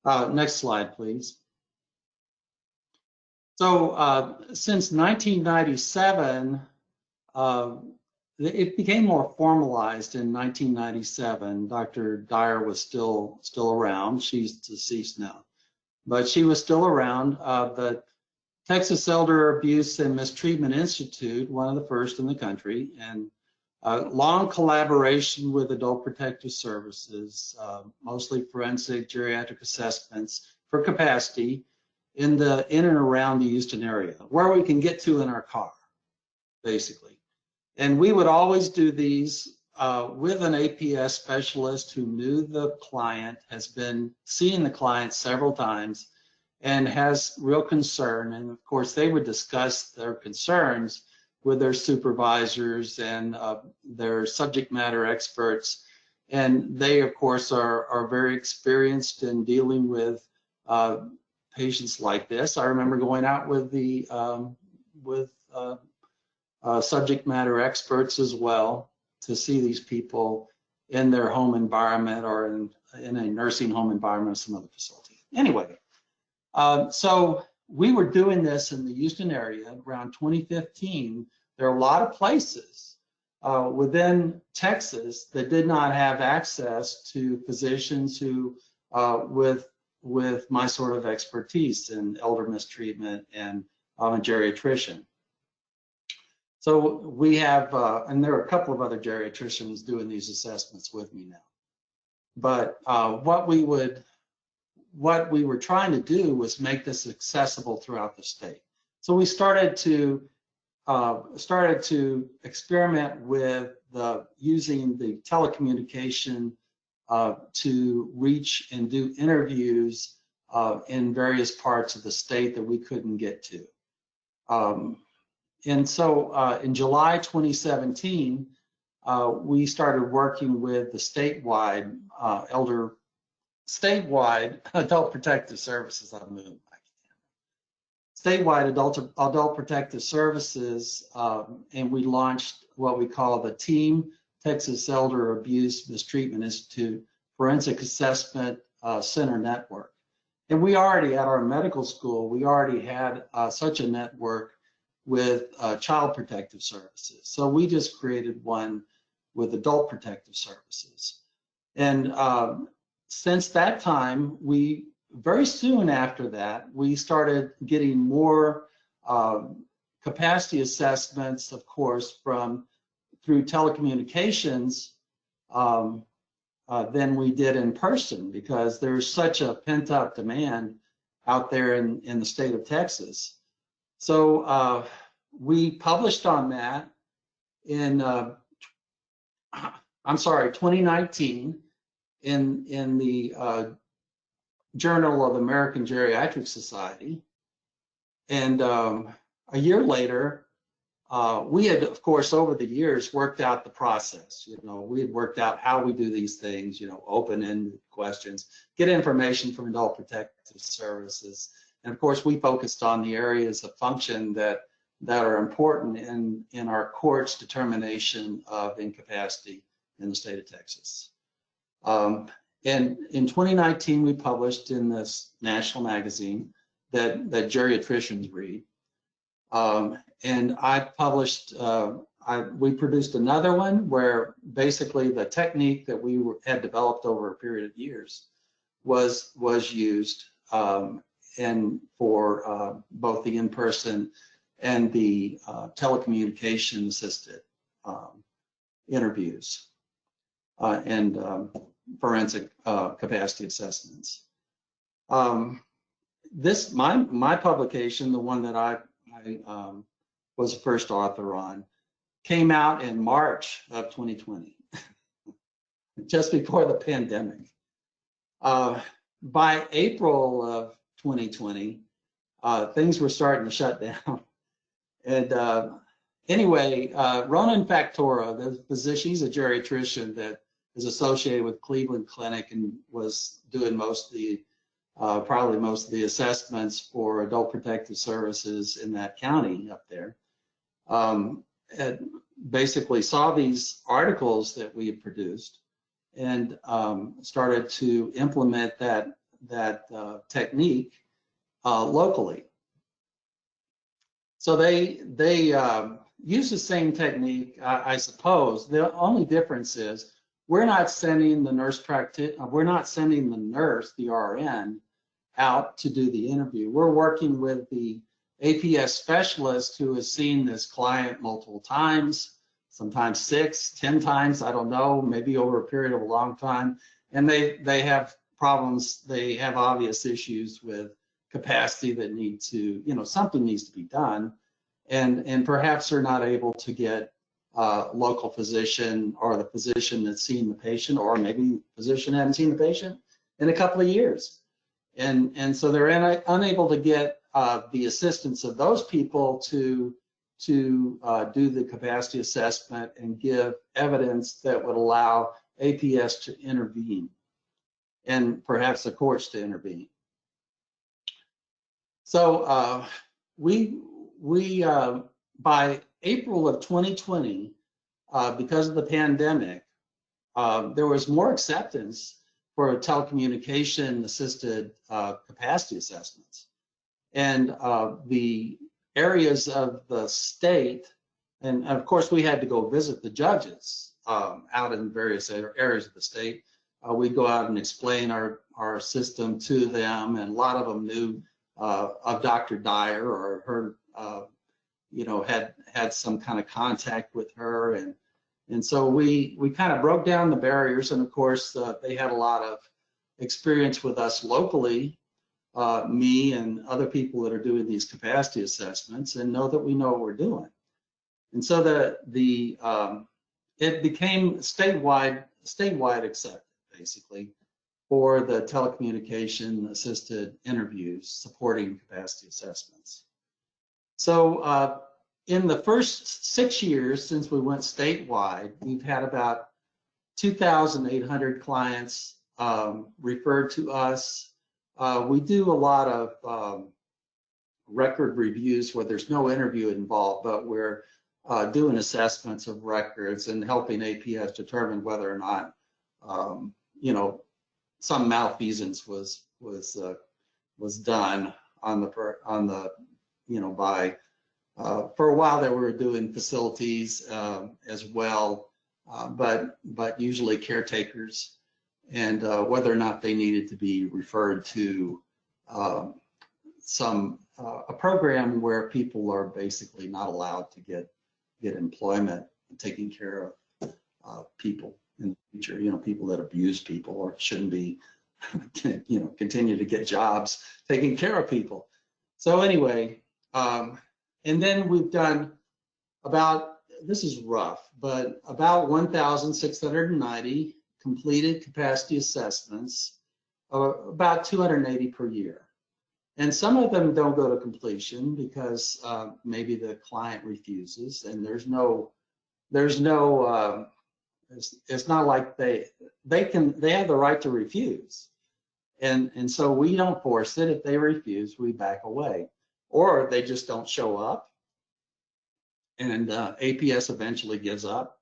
Next slide, please. So since 1997, it became more formalized in 1997. Dr. Dyer was still around. She's deceased now, but she was still around. The Texas Elder Abuse and Mistreatment Institute, one of the first in the country, and long collaboration with Adult Protective Services, mostly forensic geriatric assessments for capacity in and around the Houston area, where we can get to in our car, basically. And we would always do these with an APS specialist who knew the client, has been seeing the client several times, and has real concern. And of course, they would discuss their concerns with their supervisors and their subject matter experts. And they, of course, are very experienced in dealing with patients like this. I remember going out with the subject matter experts as well to see these people in their home environment or in a nursing home environment or some other facility. Anyway, so we were doing this in the Houston area around 2015. There are a lot of places within Texas that did not have access to physicians who, with my sort of expertise in elder mistreatment, and I'm a geriatrician. So we have, and there are a couple of other geriatricians doing these assessments with me now. But what we were trying to do was make this accessible throughout the state. So we started to experiment with using the telecommunication to reach and do interviews in various parts of the state that we couldn't get to. And so in July 2017, we started working with the statewide Adult Protective Services. statewide adult protective services, and we launched what we call the TEAM, Texas Elder Abuse Mistreatment Institute Forensic Assessment Center Network. And we already, at our medical school, we already had such a network with child protective services. So we just created one with adult protective services. And since that time, very soon after that, we started getting more capacity assessments, of course, through telecommunications than we did in person, because there's such a pent-up demand out there in the state of Texas. So we published on that in 2019 in the Journal of the American Geriatric Society. And a year later, we had, of course, over the years worked out the process. We had worked out how we do these things, open-ended questions, get information from adult protective services. And of course, we focused on the areas of function that are important in our court's determination of incapacity in the state of Texas. And in 2019, we published in this national magazine that geriatricians read. And I published, we produced another one where basically the technique that we had developed over a period of years was used and for both the in-person and the telecommunication assisted interviews and forensic capacity assessments. My publication, the one that I was the first author on, came out in March of 2020, just before the pandemic. By April of 2020, things were starting to shut down. And anyway, Ronan Factora, the physician, he's a geriatrician that is associated with Cleveland Clinic and was doing probably most of the assessments for adult protective services in that county up there. And basically saw these articles that we had produced and started to implement that technique locally. So they use the same technique, I suppose. The only difference is we're not sending the nurse, the RN, out to do the interview. We're working with the APS specialist who has seen this client multiple times, sometimes 6, 10 times, I don't know, maybe over a period of a long time. And they have problems, they have obvious issues with capacity that need to, something needs to be done. And perhaps they're not able to get a local physician or the physician that's seen the patient, or maybe the physician hadn't seen the patient in a couple of years. And so they're unable to get the assistance of those people to do the capacity assessment and give evidence that would allow APS to intervene and perhaps the courts to intervene. So by April of 2020, because of the pandemic, there was more acceptance for telecommunication assisted capacity assessments. And the areas of the state, and of course we had to go visit the judges out in various areas of the state. We'd go out and explain our system to them, and a lot of them knew of Dr. Dyer or her, had some kind of contact with her. And so we kind of broke down the barriers, and of course they had a lot of experience with us locally, me and other people that are doing these capacity assessments, and know that we know what we're doing. And so it became statewide accepted, basically, for the telecommunication assisted interviews supporting capacity assessments. So in the first 6 years since we went statewide, we've had about 2,800 clients referred to us. We do a lot of record reviews where there's no interview involved, but we're doing assessments of records and helping APS determine whether or not, you know, some malfeasance was done on the you know, by for a while there we were doing facilities as well, but usually caretakers, and whether or not they needed to be referred to a program where people are basically not allowed to get employment taking care of people in the future, you know, people that abuse people or shouldn't be, you know, continue to get jobs taking care of people. So anyway, and then we've done about, this is rough, but about 1,690 completed capacity assessments, about 280 per year. And some of them don't go to completion because maybe the client refuses, and it's not like they have the right to refuse. And so we don't force it. If they refuse, we back away, or they just don't show up, and APS eventually gives up,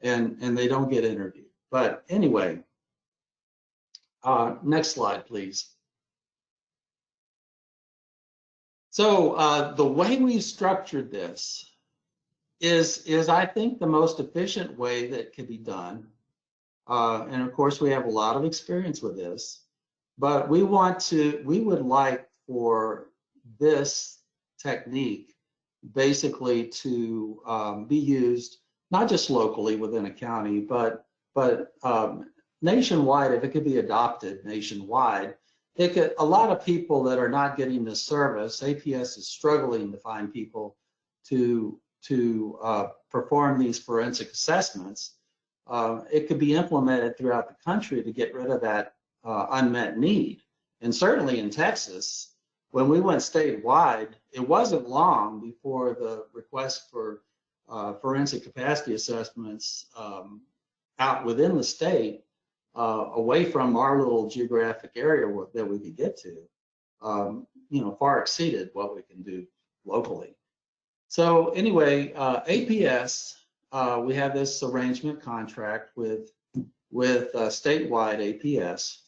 and they don't get interviewed. But anyway, next slide, please. So the way we've structured this is I think the most efficient way that can be done. And of course, we have a lot of experience with this, but we would like for this technique basically to be used not just locally within a county, but nationwide. If it could be adopted nationwide, a lot of people that are not getting this service, APS is struggling to find people to perform these forensic assessments. It could be implemented throughout the country to get rid of that unmet need. And certainly in Texas, when we went statewide, it wasn't long before the request for forensic capacity assessments out within the state, away from our little geographic area that we could get to, you know, far exceeded what we can do locally. So anyway, APS, we have this arrangement contract with statewide APS.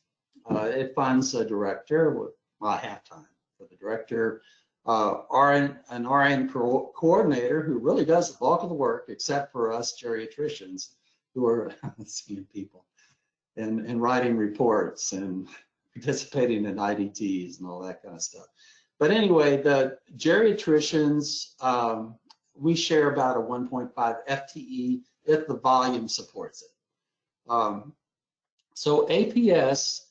It funds a director with half-time for the director, an RN coordinator who really does the bulk of the work, except for us geriatricians who are seeing people and writing reports and participating in IDTs and all that kind of stuff. But anyway, the geriatricians, we share about a 1.5 FTE if the volume supports it. So APS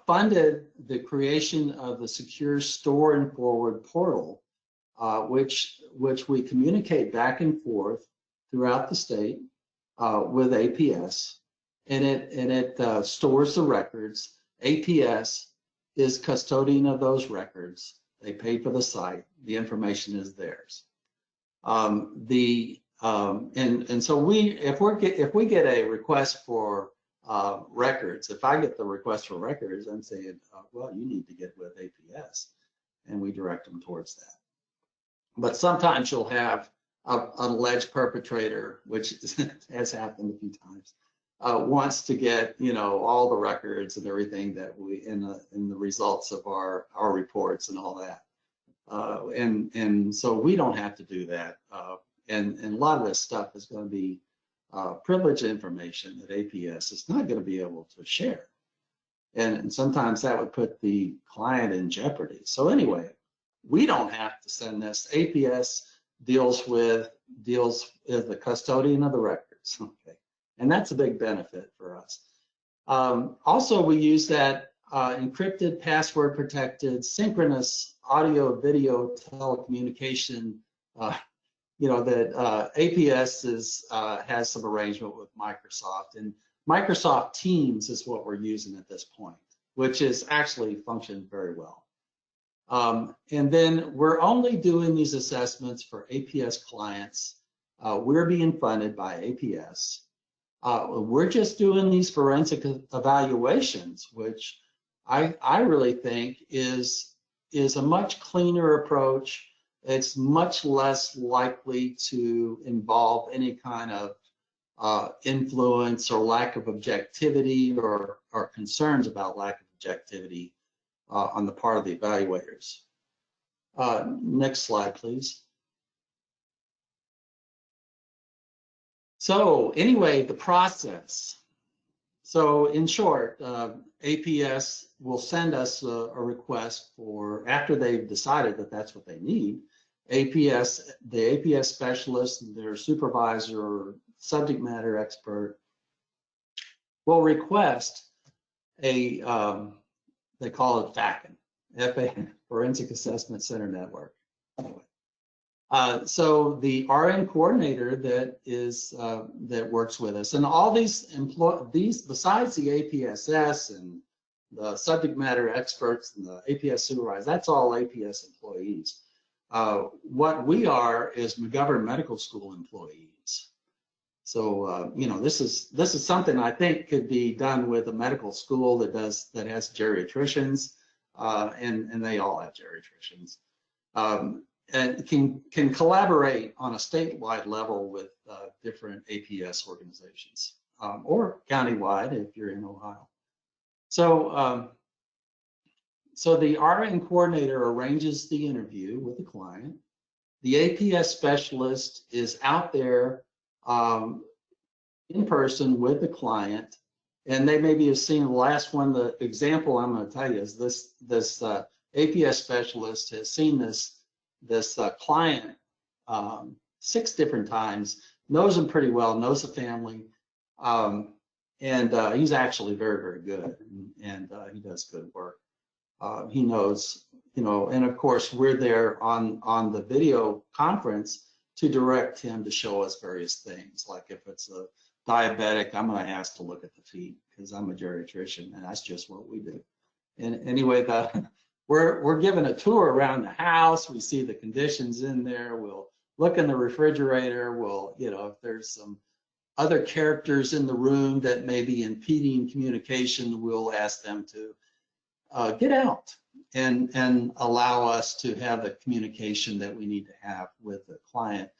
funded the creation of the secure store and forward portal, which we communicate back and forth throughout the state with APS, and it stores the records. APS is custodian of those records. They pay for the site. The information is theirs. And so if we get a request for records, if I get the request for records, I'm saying, well, you need to get with APS, and we direct them towards that. But sometimes you'll have an alleged perpetrator, which has happened a few times, wants to get, you know, all the records and everything that we in the results of our reports and all that, and so we don't have to do that, and a lot of this stuff is going to be privileged information that APS is not going to be able to share, and sometimes that would put the client in jeopardy. So anyway, we don't have to send this. APS deals with the custodian of the records. Okay. And that's a big benefit for us. Also, we use that encrypted, password protected, synchronous audio, video, telecommunication, you know, that APS has some arrangement with Microsoft. And Microsoft Teams is what we're using at this point, which is actually functioned very well. And then we're only doing these assessments for APS clients. We're being funded by APS. We're just doing these forensic evaluations, which I really think is is a much cleaner approach. It's much less likely to involve any kind of influence or lack of objectivity or concerns about lack of objectivity on the part of the evaluators. Next slide, please. So anyway, the process. So in short, APS will send us a request for, after they've decided that that's what they need, the APS specialist, their supervisor or subject matter expert will request a, they call it FACN, FAN, Forensic Assessment Center Network. Anyway. So the RN coordinator that is that works with us, and all these besides the APSS and the subject matter experts and the APS supervisors, that's all APS employees. What we are is McGovern Medical School employees. So you know, this is something I think could be done with a medical school that has geriatricians, and they all have geriatricians. And can collaborate on a statewide level with different APS organizations, or countywide if you're in Ohio. So, so the RN coordinator arranges the interview with the client. The APS specialist is out there in person with the client, and they maybe have seen the last one. The example I'm going to tell you is this APS specialist has seen this client 6 different times, knows him pretty well, knows the family, and he's actually very, very good, and he does good work. He knows, you know, and of course we're there on the video conference to direct him to show us various things. Like if it's a diabetic, I'm going to ask to look at the feet because I'm a geriatrician, and that's just what we do. And anyway, we're given a tour around the house. We see the conditions in there. We'll look in the refrigerator. We'll, you know, if there's some other characters in the room that may be impeding communication, we'll ask them to get out and allow us to have the communication that we need to have with the client.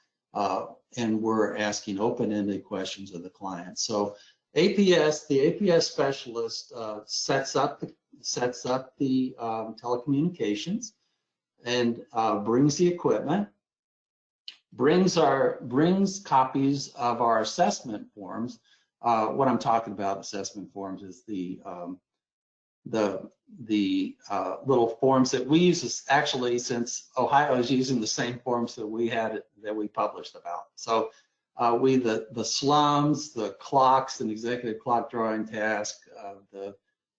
And we're asking open-ended questions of the client. So the APS specialist sets up the telecommunications and brings the equipment, brings copies of our assessment forms. What I'm talking about assessment forms is the little forms that we use. Actually, since Ohio is using the same forms that we published about. So the slums, the clocks, and executive clock drawing task,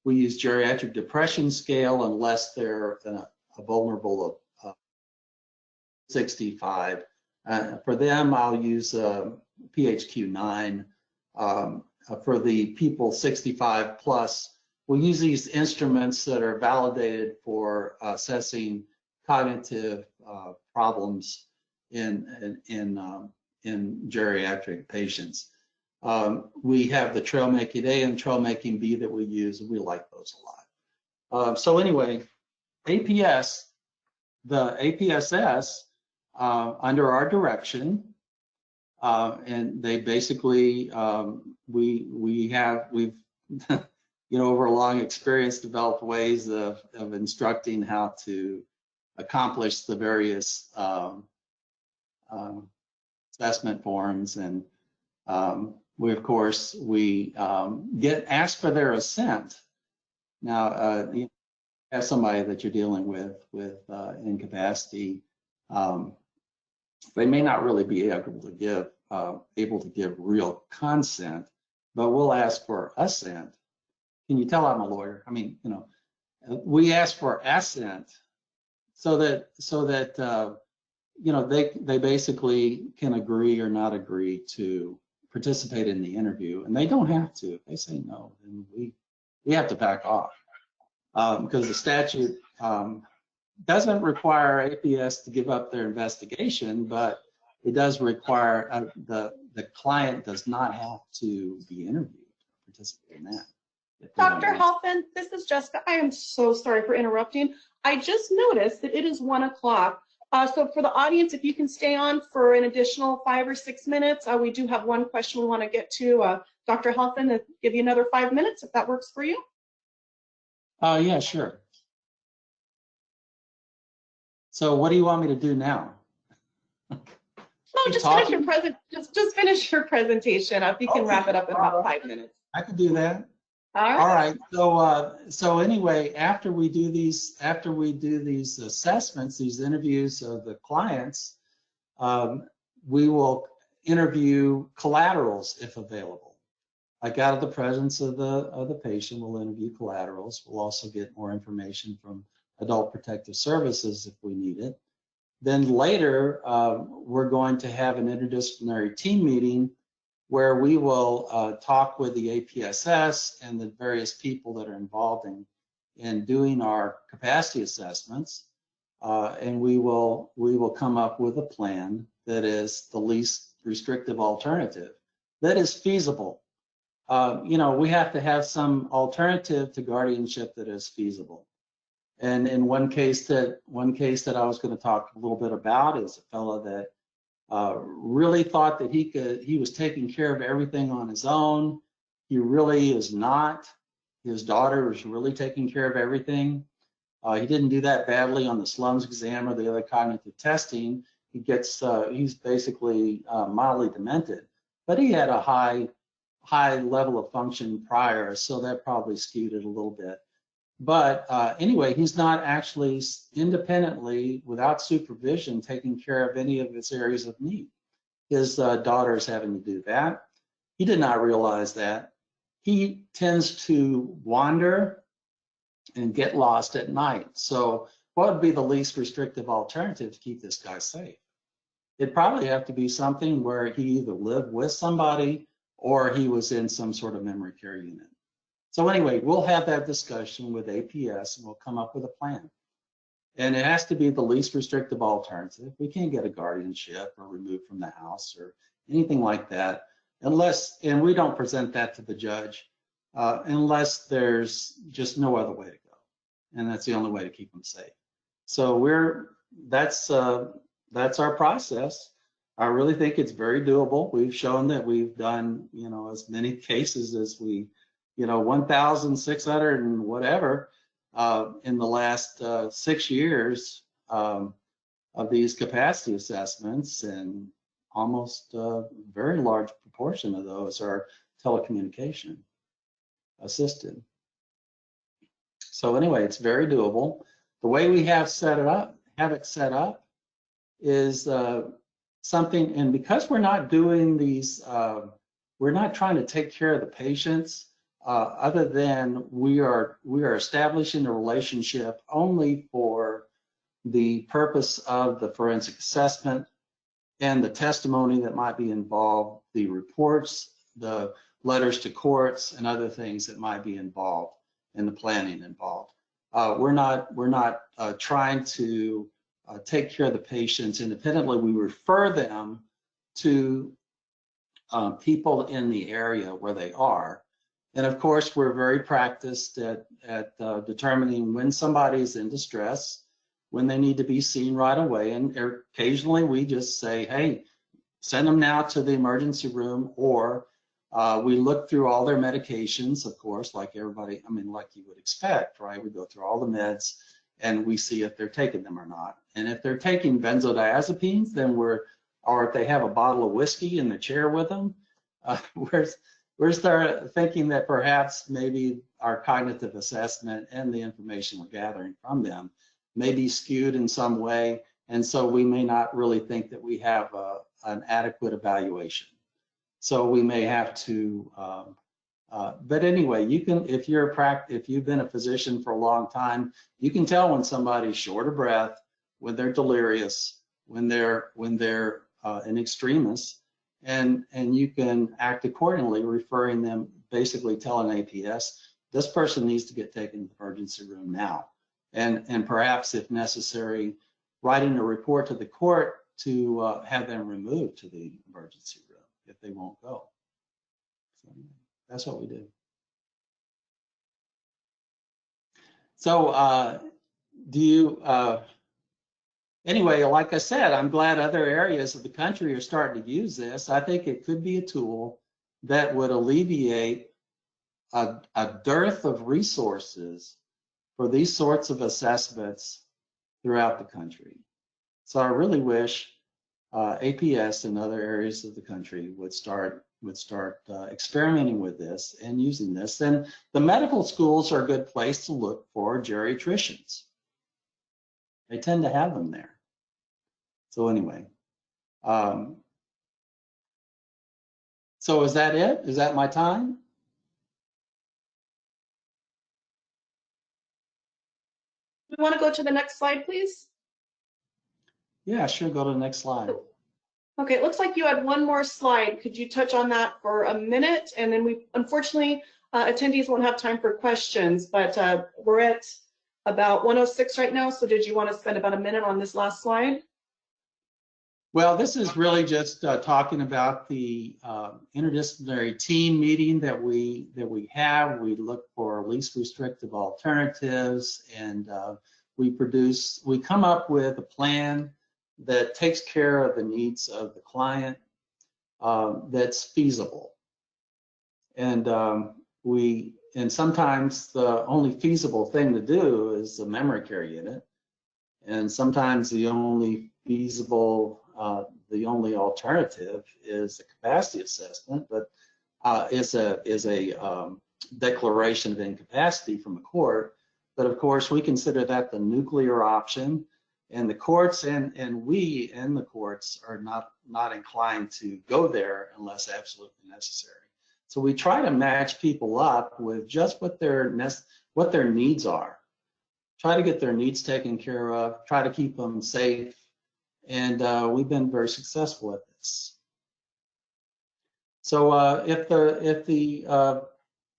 we use geriatric depression scale unless they're a vulnerable of 65. For them, I'll use PHQ-9. For the people 65 plus, we'll use these instruments that are validated for assessing cognitive problems in geriatric patients. We have the trail making A and trail making B that we use, and we like those a lot. So anyway, APS, the APSS, under our direction, and they basically, we've you know, over a long experience, developed ways of instructing how to accomplish the various assessment forms, and we of course get asked for their assent. Now, you have somebody that you're dealing with incapacity. They may not really be able to give real consent, but we'll ask for assent. Can you tell I'm a lawyer? I mean, you know, we ask for assent so that you know, they basically can agree or not agree to participate in the interview, and they don't have to. If they say no, then we have to back off because the statute doesn't require APS to give up their investigation, but it does require the client does not have to be interviewed or participate in that. if they don't Dr. want. Halpin, this is Jessica. I am so sorry for interrupting. I just noticed that it is 1 o'clock. So for the audience, if you can stay on for an additional 5 or 6 minutes, we do have one question we want to get to. Dr. Halpin, to give you another 5 minutes, if that works for you. Yeah, sure. So what do you want me to do now? No, just finish your just finish your presentation. If you can wrap it up in about 5 minutes. I can do that. All right. So anyway, after we do these assessments, these interviews of the clients, we will interview collaterals if available. Like out of the presence of the patient, we'll interview collaterals. We'll also get more information from Adult Protective Services if we need it. Then later, we're going to have an interdisciplinary team meeting where we will talk with the APSS and the various people that are involved in doing our capacity assessments, and we will come up with a plan that is the least restrictive alternative that is feasible. We have to have some alternative to guardianship that is feasible. And in one case that I was going to talk a little bit about is a fellow that really thought that he was taking care of everything on his own. He really is not. His daughter is really taking care of everything. He didn't do that badly on the slums exam or the other cognitive testing. He's basically mildly demented, but he had a high level of function prior, so that probably skewed it a little bit. But anyway, he's not actually independently, without supervision, taking care of any of his areas of need. His daughter is having to do that. He did not realize that. He tends to wander and get lost at night. So what would be the least restrictive alternative to keep this guy safe? It'd probably have to be something where he either lived with somebody or he was in some sort of memory care unit. So anyway, we'll have that discussion with APS and we'll come up with a plan. And it has to be the least restrictive alternative. We can't get a guardianship or removed from the house or anything like that and we don't present that to the judge unless there's just no other way to go. And that's the only way to keep them safe. So that's our process. I really think it's very doable. We've shown that we've done, as many cases as 1,600 and whatever in the last 6 years of these capacity assessments, and almost a very large proportion of those are telecommunication assisted. So anyway, it's very doable. The way we have it set up is something, and because we're not doing these, we're not trying to take care of the patients. Other than we are establishing a relationship only for the purpose of the forensic assessment and the testimony that might be involved, the reports, the letters to courts, and other things that might be involved, and the planning involved. We're not trying to take care of the patients independently. We refer them to people in the area where they are. And of course, we're very practiced at determining when somebody's in distress, when they need to be seen right away. And occasionally we just say, hey, send them now to the emergency room, or we look through all their medications, of course, like everybody, like you would expect, right? We go through all the meds and we see if they're taking them or not. And if they're taking benzodiazepines, then or if they have a bottle of whiskey in the chair with them, we're start thinking that perhaps maybe our cognitive assessment and the information we're gathering from them may be skewed in some way, and so we may not really think that we have an adequate evaluation. So we may have to, but anyway, you can, if you've been a physician for a long time, you can tell when somebody's short of breath, when they're delirious, when they're an extremist. And you can act accordingly, referring them, basically telling APS, this person needs to get taken to the emergency room now. And perhaps, if necessary, writing a report to the court to have them removed to the emergency room if they won't go. So that's what we do. So do you, anyway, like I said, I'm glad other areas of the country are starting to use this. I think it could be a tool that would alleviate a dearth of resources for these sorts of assessments throughout the country. So I really wish APS and other areas of the country would start experimenting with this and using this. And the medical schools are a good place to look for geriatricians. They tend to have them there. So anyway, so is that it? Is that my time? We want to go to the next slide, please. Yeah, sure. Go to the next slide. Okay, it looks like you had one more slide. Could you touch on that for a minute? And then we, unfortunately, attendees won't have time for questions, but we're at about 1:06 right now. So did you want to spend about a minute on this last slide? Well, this is really just talking about the interdisciplinary team meeting that we have. We look for least restrictive alternatives, and we come up with a plan that takes care of the needs of the client, that's feasible. And sometimes the only feasible thing to do is the memory care unit, and sometimes the only feasible, the only alternative is the capacity assessment, but is a declaration of incapacity from a court. But of course, we consider that the nuclear option. And the courts and we in the courts are not inclined to go there unless absolutely necessary. So we try to match people up with just what their needs are. Try to get their needs taken care of. Try to keep them safe, and we've been very successful at this. So if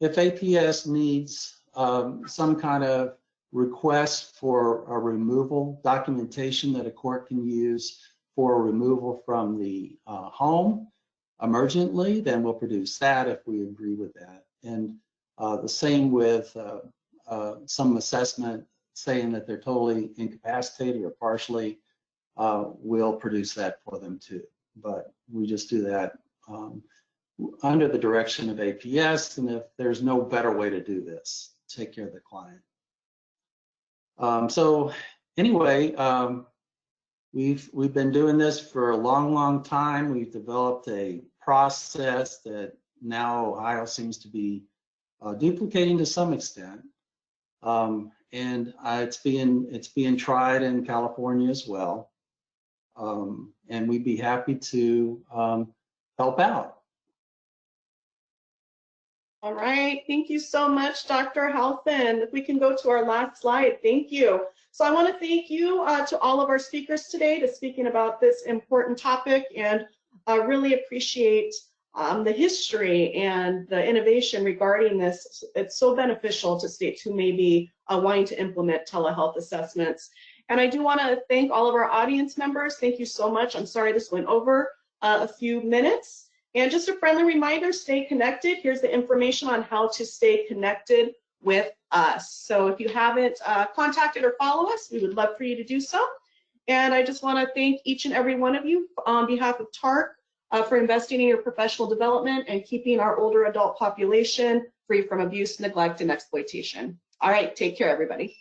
APS needs some kind of request for a removal, documentation that a court can use for removal from the home emergently, then we'll produce that if we agree with that. And the same with some assessment saying that they're totally incapacitated or partially, we'll produce that for them too. But we just do that under the direction of APS, and if there's no better way to do this, take care of the client. So anyway, we've been doing this for a long time. We've developed a process that now Ohio seems to be duplicating to some extent, and it's being tried in California as well. And we'd be happy to help out. All right, thank you so much, Dr. Halphen. If we can go to our last slide, thank you. So I want to thank you to all of our speakers today to speaking about this important topic, and really appreciate the history and the innovation regarding this. It's so beneficial to states who may be wanting to implement telehealth assessments. And I do want to thank all of our audience members. Thank you so much. I'm sorry this went over a few minutes. And just a friendly reminder, stay connected. Here's the information on how to stay connected with us. So if you haven't contacted or follow us, we would love for you to do so. And I just want to thank each and every one of you on behalf of TARC for investing in your professional development and keeping our older adult population free from abuse, neglect, and exploitation. All right, take care, everybody.